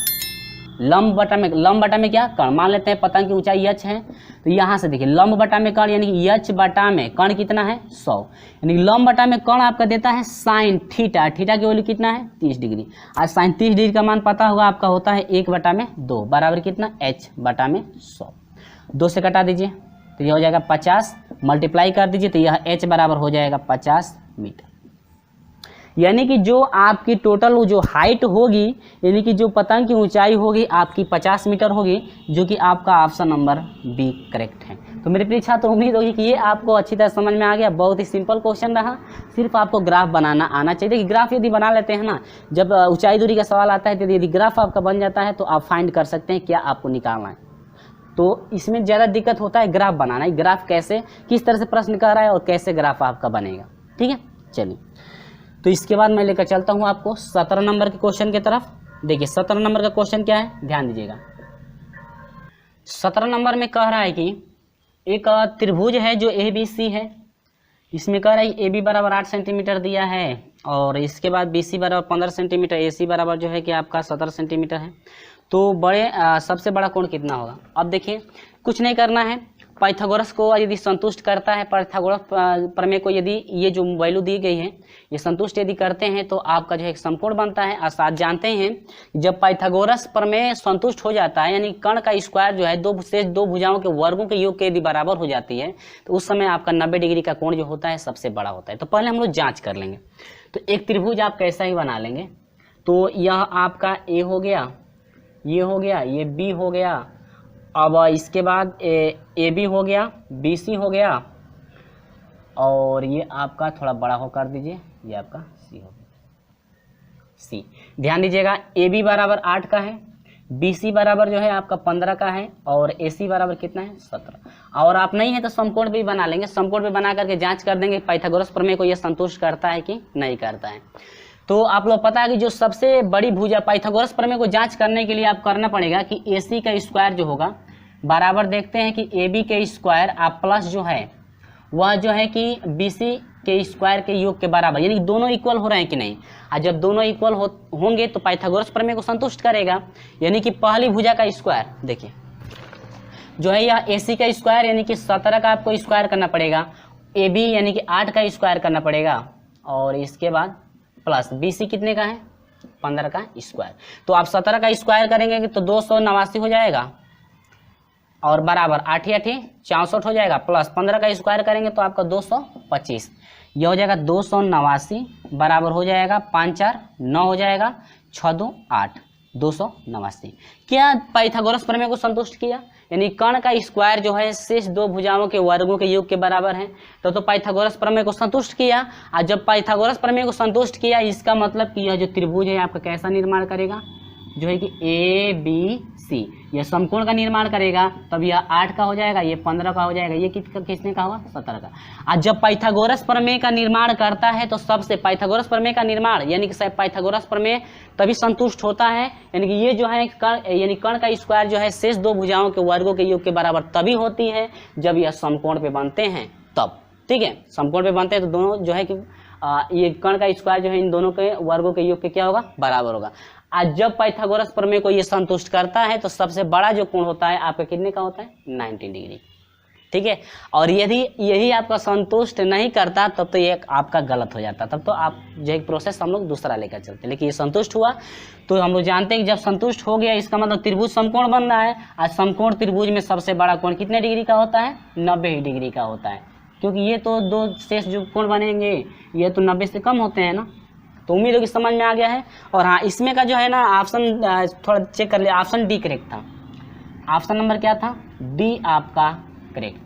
[SPEAKER 1] लंब बटा में क्या कण, मान लेते हैं पतंग की ऊंचाई यच है, तो यहाँ से देखिए लंब बटा में कण यानी कि यच बटा में कण कितना है 100, यानी कि लंब बटा में कण आपका देता है साइन थीटा, थीटा की वैल्यू कितना है 30 डिग्री। आज साइन 30 डिग्री का मान पता होगा आपका होता है 1/2 बराबर कितना h बटा में 100। 2 से कटा दीजिए तो यह हो जाएगा 50, मल्टीप्लाई कर दीजिए तो यह h बराबर हो जाएगा 50 मीटर। यानी कि जो आपकी टोटल जो हाइट होगी यानी कि जो पतंग की ऊंचाई होगी आपकी 50 मीटर होगी, जो कि आपका ऑप्शन नंबर बी करेक्ट है। तो मेरे प्रिय छात्र उम्मीद होगी कि ये आपको अच्छी तरह समझ में आ गया। बहुत ही सिंपल क्वेश्चन रहा, सिर्फ आपको ग्राफ बनाना आना चाहिए। देखिए ग्राफ यदि बना लेते हैं ना, जब ऊंचाई दूरी का सवाल आता है तो यदि ग्राफ आपका बन जाता है तो आप फाइंड कर सकते हैं क्या आपको निकालना है। तो इसमें ज़्यादा दिक्कत होता है ग्राफ बनाना है, ग्राफ कैसे किस तरह से प्रश्न कर रहा है और कैसे ग्राफ आपका बनेगा। ठीक है, चलिए तो इसके बाद मैं लेकर चलता हूं आपको 17 नंबर के क्वेश्चन की तरफ। देखिए 17 नंबर का क्वेश्चन क्या है, ध्यान दीजिएगा। 17 नंबर में कह रहा है कि एक त्रिभुज है जो ABC है, इसमें कह रहा है AB बराबर 8 सेंटीमीटर दिया है और इसके बाद BC बराबर 15 सेंटीमीटर, AC बराबर जो है कि आपका 17 सेंटीमीटर है। तो बड़े सबसे बड़ा कोण कितना होगा? अब देखिए कुछ नहीं करना है, पाइथागोरस को यदि संतुष्ट करता है, पाइथागोरस प्रमेय को यदि ये जो वैल्यू दी गई है ये संतुष्ट यदि करते हैं तो आपका जो है एक समकोण बनता है। और साथ जानते हैं जब पाइथागोरस प्रमेय संतुष्ट हो जाता है यानी कर्ण का स्क्वायर जो है दो भुजाओं के वर्गों के योग के यदि बराबर हो जाती है तो उस समय आपका 90 डिग्री का कोण जो होता है सबसे बड़ा होता है। तो पहले हम लोग जाँच कर लेंगे। तो एक त्रिभुज आप कैसा ही बना लेंगे, तो यह आपका ए हो गया, ये हो गया, ये बी हो गया, अब इसके बाद ए बी हो गया, बी सी हो गया और ये आपका थोड़ा बड़ा हो कर दीजिए, ये आपका सी हो गया, सी। ध्यान दीजिएगा ए बी बराबर 8 का है, बी सी बराबर जो है आपका 15 का है और ए सी बराबर कितना है 17। और आप नहीं है तो समकोण भी बना लेंगे, समकोण भी बना करके जांच कर देंगे पाइथागोरस प्रमेय को ये संतुष्ट करता है कि नहीं करता है। तो आप लोग पता है कि जो सबसे बड़ी भुजा पाइथागोरस प्रमेय को जांच करने के लिए आप करना पड़ेगा कि AC का स्क्वायर जो होगा बराबर देखते हैं कि AB के स्क्वायर आप प्लस जो है वह जो है कि BC के स्क्वायर के योग के बराबर, यानी दोनों इक्वल हो रहे हैं कि नहीं। और जब दोनों इक्वल होंगे तो पाइथागोरस प्रमेय को संतुष्ट करेगा। यानी कि पहली भुजा का स्क्वायर देखिए जो है यह AC का स्क्वायर यानी कि 17 का आपको स्क्वायर करना पड़ेगा, AB यानी कि 8 का स्क्वायर करना पड़ेगा और इसके बाद प्लस BC कितने का है 15 का स्क्वायर। तो आप 17 का स्क्वायर करेंगे तो 289 हो जाएगा और बराबर 8 8 64 हो जाएगा, प्लस 15 का स्क्वायर करेंगे तो आपका 225, यह हो जाएगा 289 बराबर हो जाएगा 5 4 9 हो जाएगा 6 2 8 289। क्या पाइथागोरस प्रमेय को संतुष्ट किया? यानी कर्ण का स्क्वायर जो है शेष दो भुजाओं के वर्गों के योग के बराबर है, तो पाइथागोरस प्रमेय को संतुष्ट किया। और जब पाइथागोरस प्रमेय को संतुष्ट किया इसका मतलब कि यह जो त्रिभुज है आपका कैसा निर्माण करेगा, जो है कि सी, यह समकोण का निर्माण करेगा तब यह 8 का हो जाएगा, ये 15 का हो जाएगा, ये किसने का हुआ 17 का। आज जब पाइथागोरस प्रमेय का निर्माण करता है तो सबसे पाइथागोरस प्रमेय का निर्माण यानी कि पाइथागोरस प्रमेय तभी संतुष्ट होता है, यानी कि ये जो है यानी कर्ण का स्क्वायर जो है शेष दो भुजाओं के वर्गों के योग के बराबर तभी होती है जब यह समकोण पे बनते हैं तब। ठीक है, समकोण पे बनते हैं तो दोनों जो है कि ये कर्ण का स्क्वायर जो है इन दोनों के वर्गों के योग के क्या होगा बराबर होगा। आज जब पाइथागोरस प्रमेय को ये संतुष्ट करता है तो सबसे बड़ा जो कोण होता है आपका कितने का होता है 90 डिग्री। ठीक है, और यदि यही आपका संतुष्ट नहीं करता तब तो ये आपका गलत हो जाता, तब तो आप जो एक प्रोसेस हम लोग दूसरा लेकर चलते, लेकिन ये संतुष्ट हुआ तो हम लोग जानते हैं कि जब संतुष्ट हो गया इसका मतलब त्रिभुज समकोण बन रहा है। आज समकोण त्रिभुज में सबसे बड़ा कोण कितने डिग्री का होता है 90 डिग्री का होता है, क्योंकि ये तो दो शेष जो कोण बनेंगे ये तो 90 से कम होते हैं ना। तो उम्मीद है कि समझ में आ गया है। और हाँ, इसमें का जो है ना ऑप्शन थोड़ा चेक कर लिया, ऑप्शन डी करेक्ट था। ऑप्शन नंबर क्या था डी आपका करेक्ट।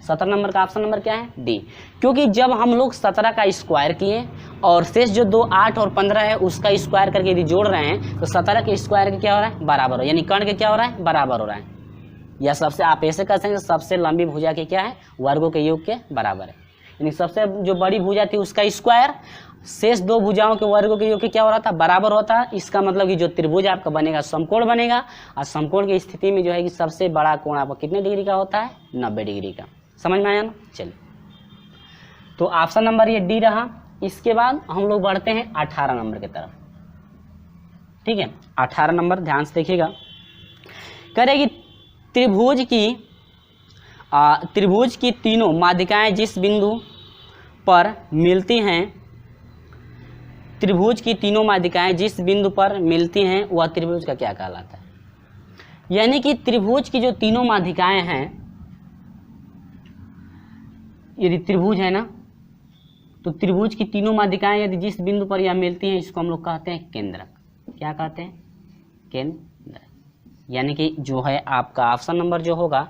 [SPEAKER 1] 17 नंबर का ऑप्शन नंबर क्या है डी, क्योंकि जब हम लोग 17 का स्क्वायर किए और शेष जो 2 8 और 15 है उसका स्क्वायर करके यदि जोड़ रहे हैं तो 17 के स्क्वायर के क्या हो रहा है बराबर हो, यानी कर्ण के क्या हो रहा है बराबर हो रहा है, या सबसे आप ऐसे कर सकते हैं सबसे लंबी भुजा के क्या है वर्गों के योग के बराबर है, यानी सबसे जो बड़ी भुजा थी उसका स्क्वायर शेष दो भुजाओं के वर्गों के योग के क्या हो रहा था बराबर होता है। इसका मतलब कि जो त्रिभुज आपका बनेगा समकोण बनेगा, और समकोण की स्थिति में जो है कि सबसे बड़ा कोण आपका कितने डिग्री का होता है 90 डिग्री का। समझ में आया ना। चलिए, तो ऑप्शन नंबर ये डी रहा। इसके बाद हम लोग बढ़ते हैं 18 नंबर की तरफ। ठीक है, 18 नंबर ध्यान से देखिएगा, कह रहे कि त्रिभुज की तीनों माध्यिकाएं जिस बिंदु पर मिलती हैं, त्रिभुज की तीनों माध्यिकाएं जिस बिंदु पर मिलती हैं वह त्रिभुज का क्या कहलाता है। यानी कि त्रिभुज की जो तीनों माध्यिकाएं हैं, यदि त्रिभुज है ना तो त्रिभुज की तीनों माध्यिकाएं यदि जिस बिंदु पर यह मिलती हैं इसको हम लोग कहते हैं केंद्रक। क्या कहते हैं केंद्रक। यानी कि जो है आपका ऑप्शन नंबर जो होगा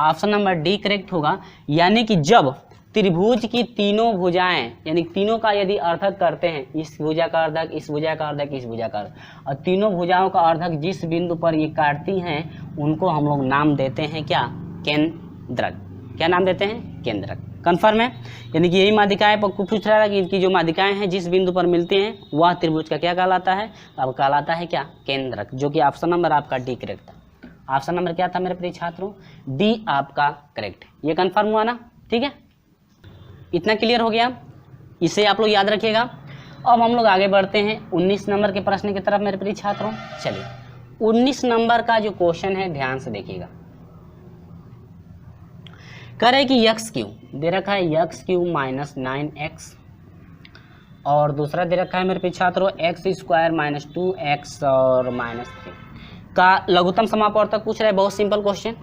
[SPEAKER 1] ऑप्शन नंबर डी करेक्ट होगा। यानी कि जब त्रिभुज की तीनों भुजाएं यानी तीनों का यदि अर्धक करते हैं, इस भुजा का अर्धक, इस भुजा का अर्धक, इस भुजा का अर्धक, और तीनों भुजाओं का अर्धक जिस बिंदु पर ये काटती हैं उनको हम लोग नाम देते हैं क्या केंद्रक। क्या नाम देते हैं केंद्रक। कन्फर्म है, यानी कि यही माध्यिकाएं पर पूछ रहा है कि इनकी जो माध्यिकाएं हैं जिस बिंदु पर मिलती हैं वह त्रिभुज का क्या कहलाता है, अब कहलाता है क्या केंद्रक, जो कि ऑप्शन नंबर आपका डी करेक्ट था। ऑप्शन नंबर क्या था मेरे प्रिय छात्रों डी आपका करेक्ट। ये कन्फर्म हुआ ना। ठीक है, इतना क्लियर हो गया, इसे आप लोग याद रखिएगा। अब हम लोग आगे बढ़ते हैं 19 नंबर के प्रश्न की तरफ मेरे प्रिय छात्रों। चलिए, 19 नंबर का जो क्वेश्चन है ध्यान से देखिएगा, कह रहे कि एक्स क्यू दे रखा है एक्स क्यू माइनस 9x, और दूसरा दे रखा है मेरे प्रिय छात्रों एक्स स्क्वायर माइनस 2x और माइनस 3 का लघुत्तम समापवर्तक पूछ रहा है। बहुत सिंपल क्वेश्चन,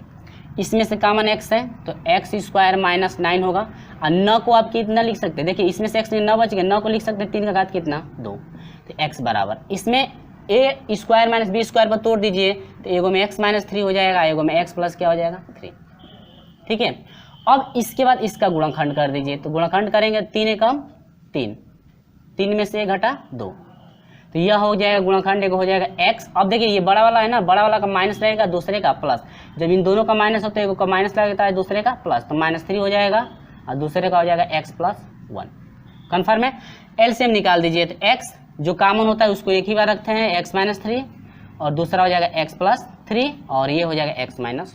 [SPEAKER 1] इसमें से कॉमन x है तो एक्स स्क्वायर माइनस 9 होगा, और न को आप कितना लिख सकते हैं, देखिए इसमें से x न बच गया, न को लिख सकते हैं 3 का घात कितना 2, तो x बराबर इसमें a square minus B square पर तोड़ दीजिए तो एगो में x माइनस 3 हो जाएगा, एगो में x प्लस क्या हो जाएगा 3। ठीक है, अब इसके बाद इसका गुणनखंड कर दीजिए, तो गुणनखंड करेंगे 3 एकम 3, 3 में से घटा 2, तो यह हो जाएगा गुणनखंड, एक हो जाएगा x। अब देखिए ये बड़ा वाला है ना, बड़ा वाला का माइनस रहेगा, दूसरे का प्लस, जब इन दोनों का माइनस होता है एक का माइनस लगता है दूसरे का प्लस, तो -3 हो जाएगा और दूसरे का हो जाएगा x + 1। कन्फर्म है, एलसीएम निकाल दीजिए, तो x जो कॉमन होता है उसको एक ही बार रखते हैं x - 3, और दूसरा हो जाएगा x + 3, और ये हो जाएगा x - 1।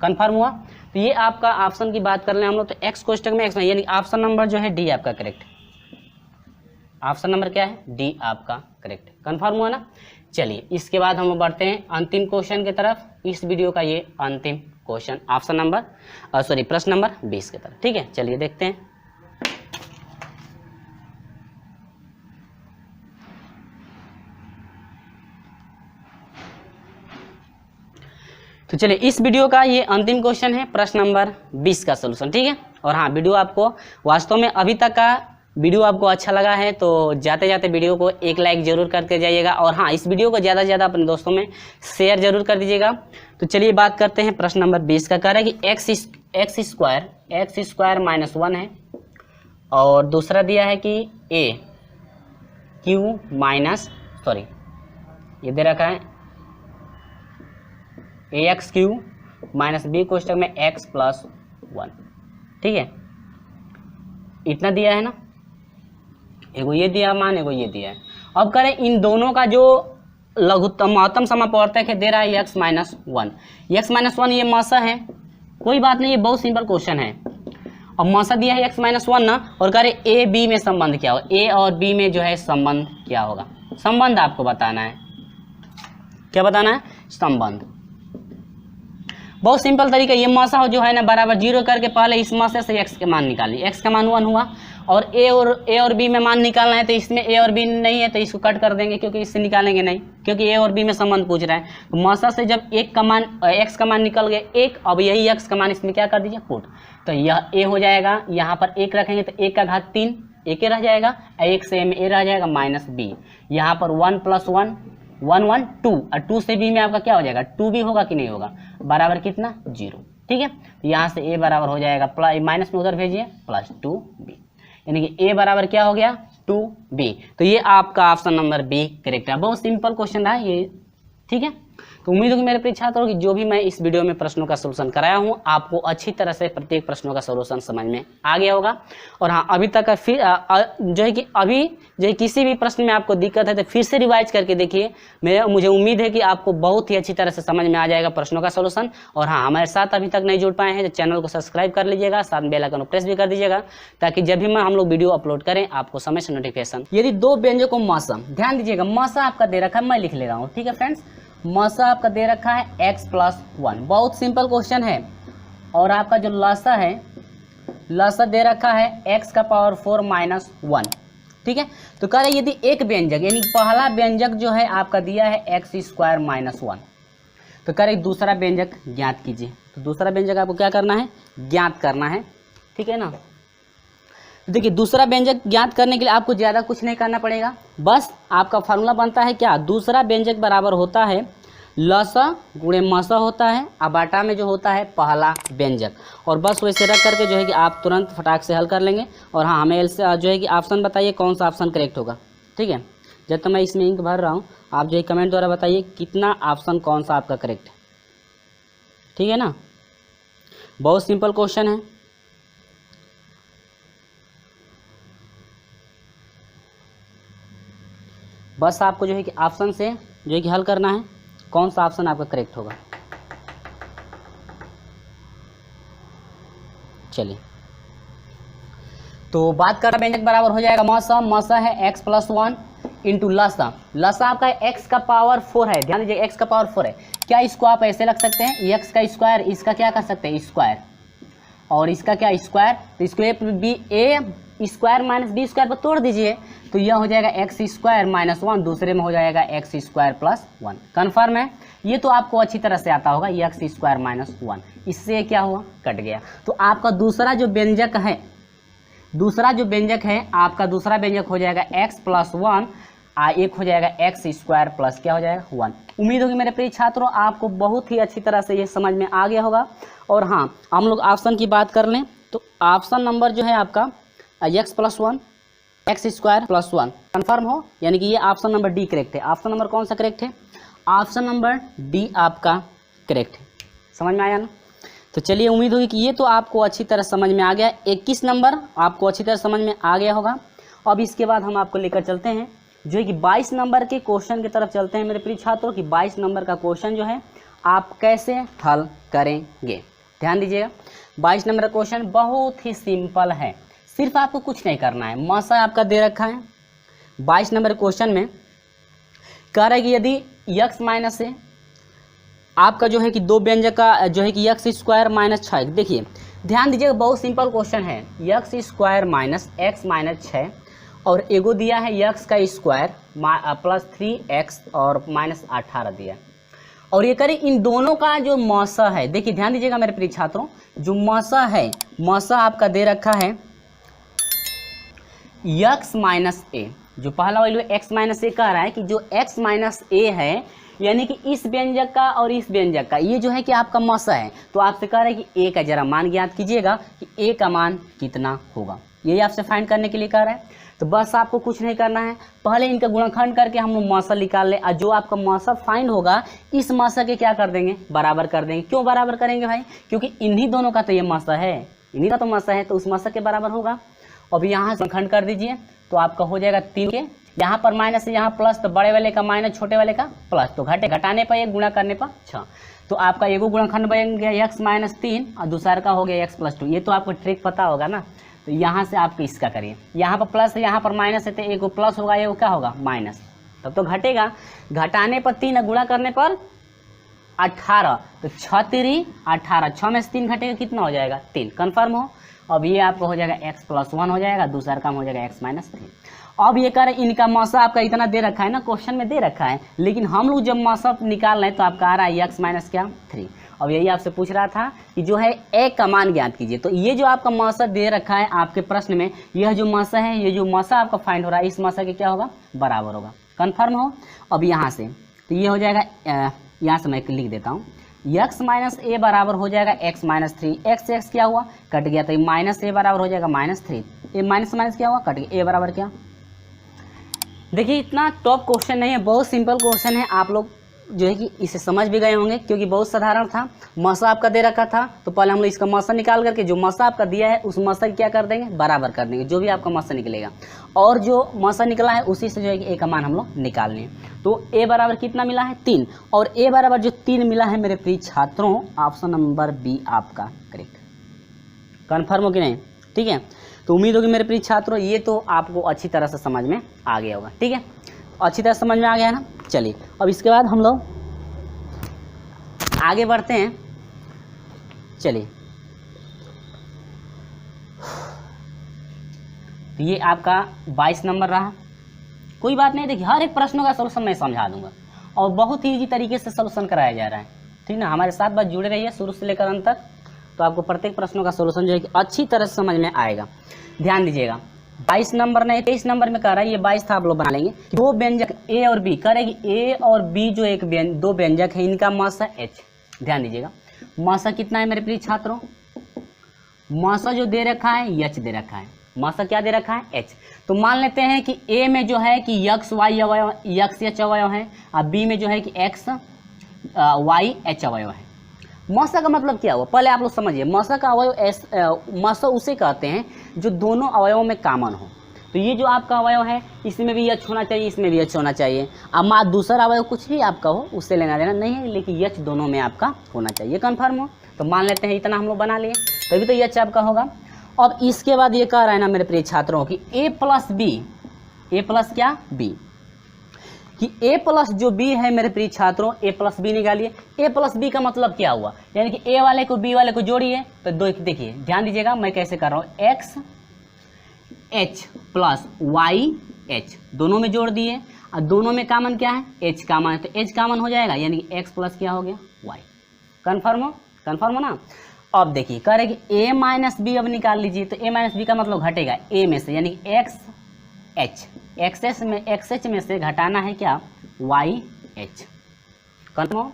[SPEAKER 1] कन्फर्म हुआ। तो ये आपका ऑप्शन की बात कर रहे हैं हम लोग, तो x कोष्टक में x नहीं, यानी ऑप्शन नंबर जो है डी आपका करेक्ट। ऑप्शन नंबर क्या है डी आपका करेक्ट। कन्फर्म हुआ ना। चलिए, इसके बाद हम बढ़ते हैं अंतिम क्वेश्चन की तरफ। इस वीडियो का ये अंतिम क्वेश्चन ऑप्शन नंबर प्रश्न नंबर 20 की तरफ। ठीक है, चलिए देखते हैं। तो चलिए, इस वीडियो का ये अंतिम क्वेश्चन है प्रश्न नंबर 20 का सोल्यूशन। ठीक है, और हाँ, वीडियो आपको वास्तव में अभी तक का वीडियो आपको अच्छा लगा है तो जाते जाते वीडियो को एक लाइक जरूर करके जाइएगा, और हाँ, इस वीडियो को ज़्यादा से ज़्यादा अपने दोस्तों में शेयर जरूर कर दीजिएगा। तो चलिए बात करते हैं प्रश्न नंबर 20 का। कह रहा है कि एक्स स्क्वायर माइनस 1 है, और दूसरा दिया है कि ये दे रखा है AX³ माइनस बी कोष्टक में x+1, ठीक है, इतना दिया है ना, एगो ये दिया मान, एगो ये दिया है। अब करें इन दोनों का जो लघुत्तम महत्तम समापवर्तक है दे रहा है x-1, x-1 ये मासा है, कोई बात नहीं, ये बहुत सिंपल क्वेश्चन है। अब मासा दिया है x-1 ना, और कह रहे ए बी में संबंध क्या होगा, ए और बी में जो है संबंध क्या होगा, संबंध आपको बताना है, क्या बताना है, संबंध। बहुत सिंपल तरीका, ये मासा जो है ना बराबर 0 करके पहले इस मासे से x का मान निकालिए, x का मान 1 हुआ, और ए और बी में मान निकालना है, तो इसमें ए और बी नहीं है तो इसको कट कर देंगे, क्योंकि इससे निकालेंगे नहीं, क्योंकि ए और बी में संबंध पूछ रहा है। तो मासा से जब एक का मान x का मान निकल गया एक, अब यही x का मान इसमें क्या कर दीजिए पुट, तो यह a हो जाएगा, यहाँ पर 1 रखेंगे तो 1 का घात 3 एक रह जाएगा, 1 से में a रह जाएगा माइनस b, यहाँ पर 1 + 1 1 1 2, और 2 से b में आपका क्या हो जाएगा 2 भी होगा कि नहीं होगा, बराबर कितना 0, ठीक है। यहाँ से a बराबर हो जाएगा माइनस में उधर भेजिए +2b, यानी कि a बराबर क्या हो गया 2b। तो ये आपका ऑप्शन नंबर बी करेक्ट है। बहुत सिंपल क्वेश्चन रहा ये, ठीक है। तो उम्मीद होगी मेरे प्रिय छात्रों की जो भी मैं इस वीडियो में प्रश्नों का सलूशन कराया हूँ आपको अच्छी तरह से प्रत्येक प्रश्नों का सलूशन समझ में आ गया होगा। और हाँ, अभी तक फिर जो है कि अभी जो है किसी भी प्रश्न में आपको दिक्कत है तो फिर से रिवाइज करके देखिए, मुझे उम्मीद है कि आपको बहुत ही अच्छी तरह से समझ में आ जाएगा प्रश्नों का सलूशन। और हाँ, हमारे साथ अभी तक नहीं जुड़ पाए हैं तो चैनल को सब्सक्राइब कर लीजिएगा, साथ में बेल आइकन को प्रेस भी कर दीजिएगा, ताकि जब भी हम लोग वीडियो अपलोड करें आपको समय से नोटिफिकेशन। यदि दो व्यंजकों मासा, ध्यान दीजिएगा मासा आपका दे रखा है, मैं लिख ले रहा हूँ, ठीक है फ्रेंड्स, मासा आपका दे रखा है x+1, बहुत सिंपल क्वेश्चन है। और आपका जो लसा है, लसा दे रखा है x⁴ - 1, ठीक है। तो कह रहे यदि एक व्यंजक यानी पहला व्यंजक जो है आपका दिया है x² - 1, तो कह रहे दूसरा व्यंजक ज्ञात कीजिए। तो दूसरा व्यंजक आपको क्या करना है, ज्ञात करना है, ठीक है ना। देखिए दूसरा व्यंजक ज्ञात करने के लिए आपको ज़्यादा कुछ नहीं करना पड़ेगा, बस आपका फार्मूला बनता है क्या, दूसरा व्यंजक बराबर होता है लसा गुणे मसा होता है, अबाटा में जो होता है पहला व्यंजक, और बस वैसे रख करके जो है कि आप तुरंत फटाक से हल कर लेंगे। और हाँ, हमें जो है कि ऑप्शन बताइए कौन सा ऑप्शन करेक्ट होगा, ठीक है। जब तक मैं इसमें इंक भर रहा हूँ आप जो है कमेंट द्वारा बताइए कितना ऑप्शन कौन सा आपका करेक्ट है, ठीक है ना। बहुत सिंपल क्वेश्चन है। बस आपको जो है कि ऑप्शन से जो है कि हल करना है, कौन सा ऑप्शन आपका करेक्ट होगा। चलिए, तो बात कर रहा व्यंजक बराबर हो जाएगा मसा, मसा है x+1 इंटू लसा, लसा आपका x⁴ है, ध्यान दीजिए x⁴ है। क्या इसको आप ऐसे रख सकते हैं x का स्क्वायर, इसका क्या कर सकते हैं स्क्वायर, और इसका क्या स्क्वायर, तो इसको a² - b² पर तोड़ दीजिए, तो यह हो जाएगा x² - 1, दूसरे में हो जाएगा x² + 1। कन्फर्म है, ये तो आपको अच्छी तरह से आता होगा, ये x² - 1, इससे क्या हुआ कट गया। तो आपका दूसरा जो व्यंजक है, दूसरा जो व्यंजक है आपका दूसरा व्यंजक हो जाएगा x+1, एक हो जाएगा x² प्लस क्या हो जाएगा 1। उम्मीद होगी मेरे प्रिय छात्रों आपको बहुत ही अच्छी तरह से ये समझ में आ गया होगा। और हाँ, हम लोग ऑप्शन की बात कर लें तो ऑप्शन नंबर जो है आपका x+1 x² + 1 कन्फर्म हो, यानी कि ये ऑप्शन नंबर डी करेक्ट है। ऑप्शन नंबर कौन सा करेक्ट है, ऑप्शन नंबर डी आपका करेक्ट है। समझ में आया ना। तो चलिए, उम्मीद होगी कि ये तो आपको अच्छी तरह समझ में आ गया। 21 नंबर आपको अच्छी तरह समझ में आ गया होगा। अब इसके बाद हम आपको लेकर चलते हैं जो है कि 22 नंबर के क्वेश्चन की तरफ चलते हैं मेरे प्रिय छात्रों की। 22 नंबर का क्वेश्चन जो है आप कैसे हल करेंगे, ध्यान दीजिएगा। 22 नंबर का क्वेश्चन बहुत ही सिंपल है, सिर्फ आपको कुछ नहीं करना है। मसा आपका दे रखा है 22 नंबर क्वेश्चन में, कह रहा है कि यदि x - से आपका जो है कि दो व्यंजक का जो है कि x² - 6, देखिए ध्यान दीजिएगा बहुत सिंपल क्वेश्चन है। x² - x - 6 और एगो दिया है x का स्क्वायर + 3x और -18 दिया, और ये करें इन दोनों का जो मसा है, देखिए ध्यान दीजिएगा मेरे प्रिय छात्रों, जो मसा है, मसा आपका दे रखा है x - a, जो पहला वैल्यू x - a कह रहा है कि जो x - a है, यानी कि इस व्यंजक का और इस व्यंजक का ये जो है कि आपका मसा है। तो आपसे कह रहा है कि a का जरा मान ज्ञात कीजिएगा कि a का मान कितना होगा, यही आपसे फाइंड करने के लिए कह रहा है। तो बस आपको कुछ नहीं करना है, पहले इनका गुणनखंड करके हम लोग मासा निकाल ले, और जो आपका मासा फाइंड होगा इस मासा के क्या कर देंगे, बराबर कर देंगे। क्यों बराबर करेंगे भाई, क्योंकि इन्हीं दोनों का तो ये मासा है, इन्हीं का तो मासा है, तो उस मासा के बराबर होगा। अब यहाँ से खंड कर दीजिए तो आपका हो जाएगा 3 के, यहाँ पर माइनस है, यहाँ प्लस, तो बड़े वाले का माइनस, छोटे वाले का प्लस, तो घटाने पर 1 गुणा करने पर 6, तो आपका एगो गुणनखंड बन गया x - 3 और दूसरा का हो गया x + 2। ये तो आपको ट्रिक पता होगा ना, तो यहाँ से आप इसका करिए, यहाँ पर प्लस है, यहाँ पर माइनस है, तो एगो प्लस होगा, एगो क्या होगा माइनस, तब तो घटेगा। घटाने पर 3 गुणा करने पर 18, तो 6 × 3 = 18, 6 में से 3 घटेगा कितना हो जाएगा 3, कन्फर्म हो। अब ये आपका हो जाएगा x + 1 हो जाएगा, दूसरा काम हो जाएगा x - 3। अब ये कह रहे इनका मासा आपका इतना दे रखा है ना, क्वेश्चन में दे रखा है, लेकिन हम लोग जब मासा निकाल रहे हैं तो आपका आ रहा है x - 3। अब यही आपसे पूछ रहा था कि जो है a का मान ज्ञात कीजिए, तो ये जो आपका मासा दे रखा है आपके प्रश्न में, यह जो मासा है, ये जो मासा आपका फाइंड हो रहा है, इस मासा के क्या होगा, बराबर होगा, कन्फर्म हो। अब यहाँ से तो ये हो जाएगा, यहाँ से मैं लिख देता हूँ, x - a बराबर हो जाएगा x - 3, x क्या हुआ, कट गया, तो माइनस a बराबर हो जाएगा -3, ये माइनस क्या हुआ, कट गया, a बराबर क्या। देखिए इतना टॉप क्वेश्चन नहीं है, बहुत सिंपल क्वेश्चन है, आप लोग जो है कि इसे समझ भी गए होंगे, क्योंकि बहुत साधारण था। मासा आपका दे रखा था, तो पहले हम लोग इसका मासा निकाल करके जो मासा आपका दिया है उस मासा की क्या कर देंगे, बराबर कर देंगे, जो भी आपका मासा निकलेगा, और जो मासा निकला है उसी से जो है कि a का मान हम लोग निकाल लें। तो a बराबर कितना मिला है 3, और a बराबर जो 3 मिला है मेरे प्रिय छात्रों, ऑप्शन नंबर बी आपका करेक्ट, कन्फर्म हो कि नहीं, ठीक है। तो उम्मीद होगी मेरे प्रिय छात्रों ये तो आपको अच्छी तरह से समझ में आ गया होगा, ठीक है, अच्छी तरह समझ में आ गया है ना। चलिए अब इसके बाद हम लोग आगे बढ़ते हैं। चलिए तो ये आपका 22 नंबर रहा, कोई बात नहीं, देखिए हर एक प्रश्नों का सलूशन मैं समझा दूंगा, और बहुत ही ईजी तरीके से सलूशन कराया जा रहा है, ठीक ना। हमारे साथ बस जुड़े रहिए शुरू से लेकर अंत तक, तो आपको प्रत्येक प्रश्नों का सलूशन जो है कि अच्छी तरह से समझ में आएगा। ध्यान दीजिएगा, 22 नंबर नहीं 23 नंबर में कह रहा है, ये 22 था, आप लोग बना लेंगे। दो व्यंजक ए और बी करेगी, ए और बी जो एक दो व्यंजक है, इनका मासा h। ध्यान दीजिएगा, मासा कितना है मेरे प्रिय छात्रों, मासा जो दे रखा है h दे रखा है, मासा क्या दे रखा है h। तो मान लेते हैं कि a में जो है कि x y अवयव, x h अवयव है, और b में जो है कि x y h अवयव है। मासा का मतलब क्या हुआ, पहले आप लोग समझिए, मासा का अवयव मासा उसे कहते हैं जो दोनों अवयवों में कॉमन हो। तो ये जो आपका अवयव है इसमें भी h होना चाहिए, इसमें भी h होना चाहिए। अब दूसरा अवयव कुछ भी आपका हो उससे लेना देना नहीं है, लेकिन h दोनों में आपका होना चाहिए, कन्फर्म हो। तो मान लेते हैं इतना हम लोग बना लिए, तभी तो h आपका होगा। अब इसके बाद ये कह रहा है ना मेरे प्रिय छात्रों की a plus b, a plus क्या b, कि a प्लस जो b है मेरे प्रिय छात्रों, a प्लस b निकालिए। a प्लस b का मतलब क्या हुआ, यानी कि a वाले को b वाले को जोड़िए, तो दो देखिए ध्यान दीजिएगा मैं कैसे कर रहा हूँ, x h plus y h दोनों में जोड़ दिए, और दोनों में कॉमन क्या है h कॉमन है, तो h कॉमन हो जाएगा, यानी कि x प्लस क्या हो गया y। कन्फर्म हो, कन्फर्म हो ना। अब देखिए कह रहे कि a माइनस बी अब निकाल लीजिए, तो a माइनस बी का मतलब घटेगा a में से, यानी कि x h, xh में से घटाना है क्या y h, कन्फर्म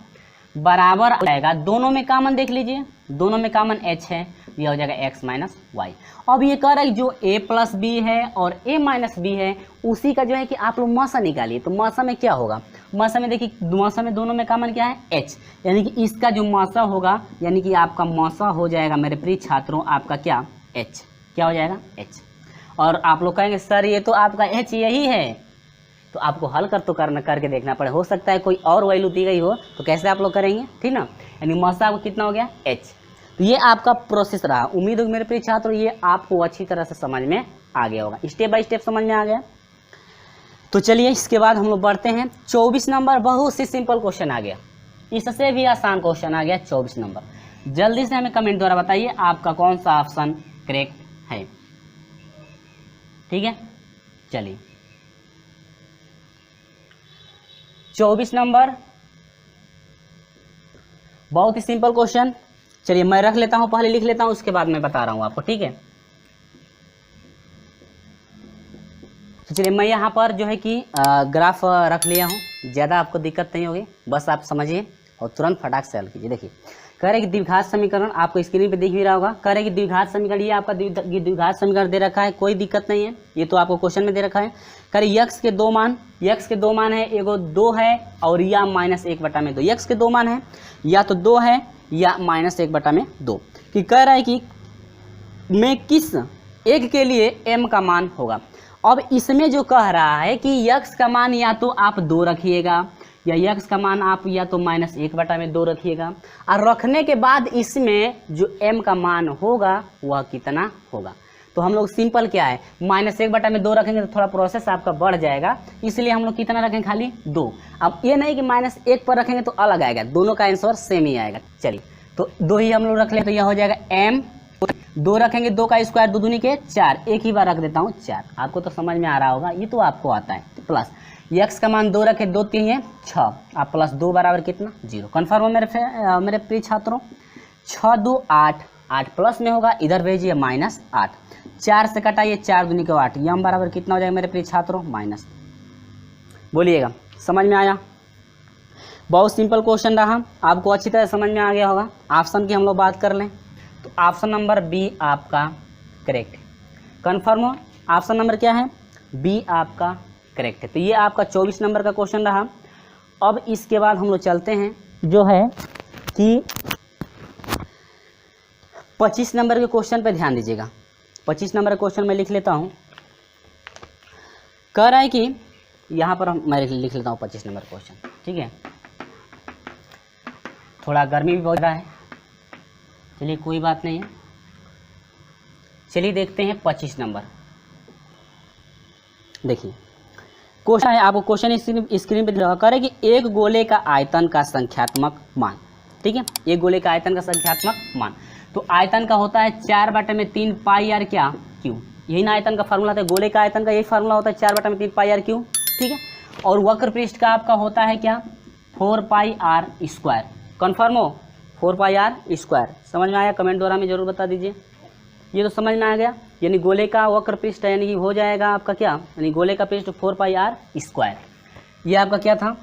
[SPEAKER 1] बराबर हो जाएगा, दोनों में कॉमन देख लीजिए, दोनों में कॉमन h है, यह हो जाएगा x माइनस वाई। अब ये कह रहा है जो a प्लस बी है और a माइनस बी है उसी का जो है कि आप लोग मासा निकालिए। तो मासा में क्या होगा, मासा में देखिए, मासा में दोनों में कॉमन क्या है h, यानी कि इसका जो मासा होगा, यानी कि आपका मासा हो जाएगा मेरे प्रिय छात्रों आपका क्या h, क्या हो जाएगा h। और आप लोग कहेंगे सर ये तो आपका h यही है, तो आपको हल करके देखना पड़े, हो सकता है कोई और वैल्यू दी गई हो, तो कैसे आप लोग करेंगे, ठीक ना। यानी मासा आपको कितना हो गया h। तो ये आपका प्रोसेस रहा, उम्मीद होगी मेरे प्रिय छात्रों ये आपको अच्छी तरह से समझ में आ गया होगा, स्टेप बाय स्टेप समझ में आ गया। तो चलिए इसके बाद हम लोग बढ़ते हैं 24 नंबर, बहुत सी सिंपल क्वेश्चन आ गया, इससे भी आसान क्वेश्चन आ गया 24 नंबर। जल्दी से हमें कमेंट द्वारा बताइए आपका कौन सा ऑप्शन करेक्ट है, ठीक है। चलिए 24 नंबर, बहुत ही सिंपल क्वेश्चन। चलिए मैं रख लेता हूं, पहले लिख लेता हूं, उसके बाद मैं बता रहा हूं आपको, ठीक है। तो चलिए मैं यहाँ पर जो है कि ग्राफ रख लिया हूं, ज़्यादा आपको दिक्कत नहीं होगी, बस आप समझिए और तुरंत फटाक से हल कीजिए। देखिए कह रहे कि द्विघात समीकरण आपको स्क्रीन पे दिख भी रहा होगा। कह रहे कि द्विघात समीकरण, ये आपका द्विघात समीकरण दे रखा है, कोई दिक्कत नहीं है, ये तो आपको क्वेश्चन में दे रखा है। कह रहे यक्स के दो मान है, एगो 2 है और या -1/2। यक्स के दो मान है, या तो 2 है या -1/2। कि कह रहा है कि में किस एक के लिए m का मान होगा। अब इसमें जो कह रहा है कि यक्स का मान या तो आप 2 रखिएगा या यक्स का मान आप या तो -1/2 रखिएगा, और रखने के बाद इसमें जो m का मान होगा वह कितना होगा। तो हम लोग सिंपल क्या है, -1/2 रखेंगे तो थोड़ा प्रोसेस आपका बढ़ जाएगा, इसलिए हम लोग कितना रखेंगे, खाली 2। अब ये नहीं कि -1 पर रखेंगे तो अलग आएगा, दोनों का आंसर सेम ही आएगा। चलिए तो 2 ही हम लोग रख ले, तो यह हो जाएगा m। 2 रखेंगे, 2 का स्क्वायर 2 दूनी के 4, एक ही बार रख देता हूँ 4। आपको तो समझ में आ रहा होगा, ये तो आपको आता है। प्लस यक्स का मान 2 रखे, 2 3 है 6, आप प्लस 2 बराबर कितना 0। कन्फर्म हो मेरे प्रिय छात्रों। 6 2 8, 8 प्लस में होगा, इधर भेजिए -8। 4 से कटाइए, 4 दूनी के 8, यम बराबर कितना हो जाएगा मेरे प्रिय छात्रों, माइनस। बोलिएगा समझ में आया। बहुत सिंपल क्वेश्चन रहा, आपको अच्छी तरह समझ में आ गया होगा। ऑप्शन की हम लोग बात कर लें तो ऑप्शन नंबर बी आपका करेक्ट है। कन्फर्म हो, ऑप्शन नंबर क्या है, बी आपका करेक्ट है। तो ये आपका 24 नंबर का क्वेश्चन रहा। अब इसके बाद हम लोग चलते हैं जो है कि 25 नंबर के क्वेश्चन पे ध्यान दीजिएगा। 25 नंबर का क्वेश्चन मैं लिख लेता हूँ। कह रहा है कि यहाँ पर मैं लिख लेता हूँ 25 नंबर क्वेश्चन, ठीक है। थोड़ा गर्मी भी बहुत रहा है, चलिए कोई बात नहीं है। चलिए देखते हैं 25 नंबर। देखिए क्वेश्चन है, आपको क्वेश्चन स्क्रीन पे दिखा रहा है कि एक गोले का आयतन का संख्यात्मक मान, ठीक है। एक गोले का आयतन का संख्यात्मक मान, तो आयतन का होता है 4/3 पाई आर क्या क्यू। यही ना आयतन का फार्मूला था, गोले का आयतन का यही फार्मूला होता है 4/3 पाई आर क्यू, ठीक है। और वक्र पृष्ठ का आपका होता है क्या, 4 पाई आर स्क्वायर। कन्फर्म हो, 4 पाई आर स्क्वायर। समझ में आया, कमेंट द्वारा में जरूर बता दीजिए। ये तो समझ में आ गया, यानी गोले का वक्र पृष्ठ यानी कि हो जाएगा आपका क्या, यानी गोले का पृष्ठ 4 पाई आर स्क्वायर। ये आपका क्या था,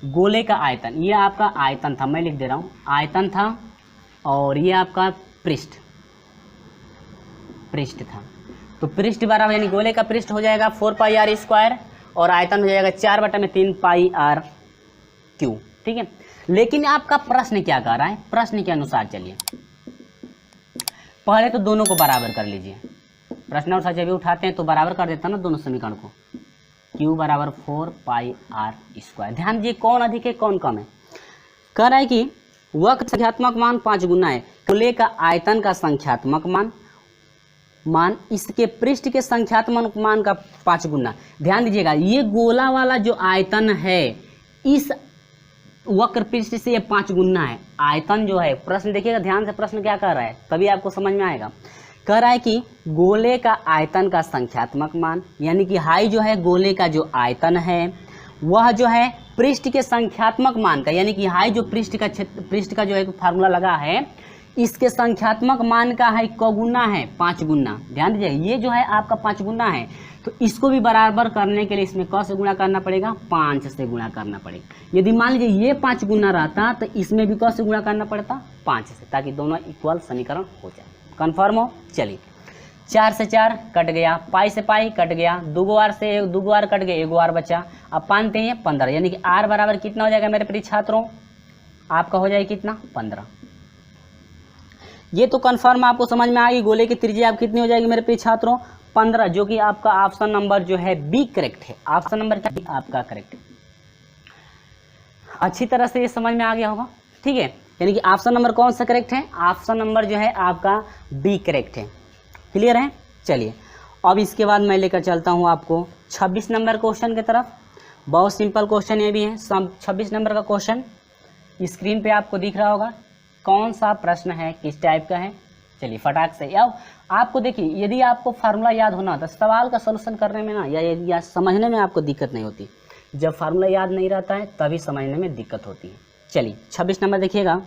[SPEAKER 1] गोले का आयतन, ये आपका आयतन था, मैं लिख दे रहा हूँ आयतन था, और ये आपका पृष्ठ था। तो पृष्ठ बराबर यानी गोले का पृष्ठ हो जाएगा 4 पाई आर स्क्वायर और आयतन हो जाएगा 4/3 पाई आर क्यू, ठीक है। लेकिन आपका प्रश्न क्या कर रहा है, प्रश्न के अनुसार चलिए पहले तो दोनों को बराबर कर लीजिए। प्रश्न अनुसार जब भी उठाते हैं तो बराबर कर देता ना दोनों समीकरण को। क्यू बराबर 4 पाई आर स्क्वायर। ध्यान दीजिए कौन अधिक है कौन कम है। कह रहा है कि वक्र संख्यात्मक मान 5 गुना है, गोले का आयतन का संख्यात्मक मान इसके पृष्ठ के संख्यात्मक मान का 5 गुना। ध्यान दीजिएगा ये गोला वाला जो आयतन है इस वक्र पृष्ठ से ये 5 गुना है। आयतन जो है, प्रश्न देखिएगा ध्यान से, प्रश्न क्या कर रहा है तभी आपको समझ में आएगा। कह रहा है कि गोले का आयतन का संख्यात्मक मान, यानी कि हाई जो है गोले का जो आयतन है वह जो है पृष्ठ के संख्यात्मक मान का, यानी कि हाई जो पृष्ठ का जो एक फार्मूला लगा है इसके संख्यात्मक मान का है क गुना है, 5 गुना। ध्यान दीजिए ये जो है आपका 5 गुना है, तो इसको भी बराबर करने के लिए इसमें क से गुणा करना पड़ेगा, 5 से गुणा करना पड़ेगा। यदि मान लीजिए ये 5 गुना रहता तो इसमें भी क से गुणा करना पड़ता 5 से, ताकि दोनों इक्वल समीकरण हो जाए। कन्फर्म हो, चलिए 4 से 4 कट गया, पाई से पाई कट गया, 2 आर से 2 आर कट गया, 1 आर बचा। अब 5 हैं 15, यानी कि आर बराबर कितना हो जाएगा मेरे प्रिय छात्रों, आपका हो जाएगा कितना 15। ये तो कन्फर्म आपको समझ में आ गई। गोले की त्रिज्या आप कितनी हो जाएगी मेरे प्रिय छात्रों 15, जो कि आपका ऑप्शन नंबर जो है बी करेक्ट है। ऑप्शन नंबर क्या आपका करेक्ट है। अच्छी तरह से ये समझ में आ गया होगा, ठीक है। यानी कि ऑप्शन नंबर कौन सा करेक्ट है, ऑप्शन नंबर जो है आपका बी करेक्ट है। क्लियर है, चलिए अब इसके बाद मैं लेकर चलता हूँ आपको 26 नंबर क्वेश्चन की तरफ। बहुत सिंपल क्वेश्चन ये भी है। 26 नंबर का क्वेश्चन स्क्रीन पे आपको दिख रहा होगा। कौन सा प्रश्न है, किस टाइप का है, चलिए फटाक से आओ। आपको देखिए यदि आपको फार्मूला याद होना तो सवाल का सॉल्यूशन करने में ना या समझने में आपको दिक्कत नहीं होती। जब फार्मूला याद नहीं रहता है तभी समझने में दिक्कत होती है। चलिए 26 नंबर देखिएगा।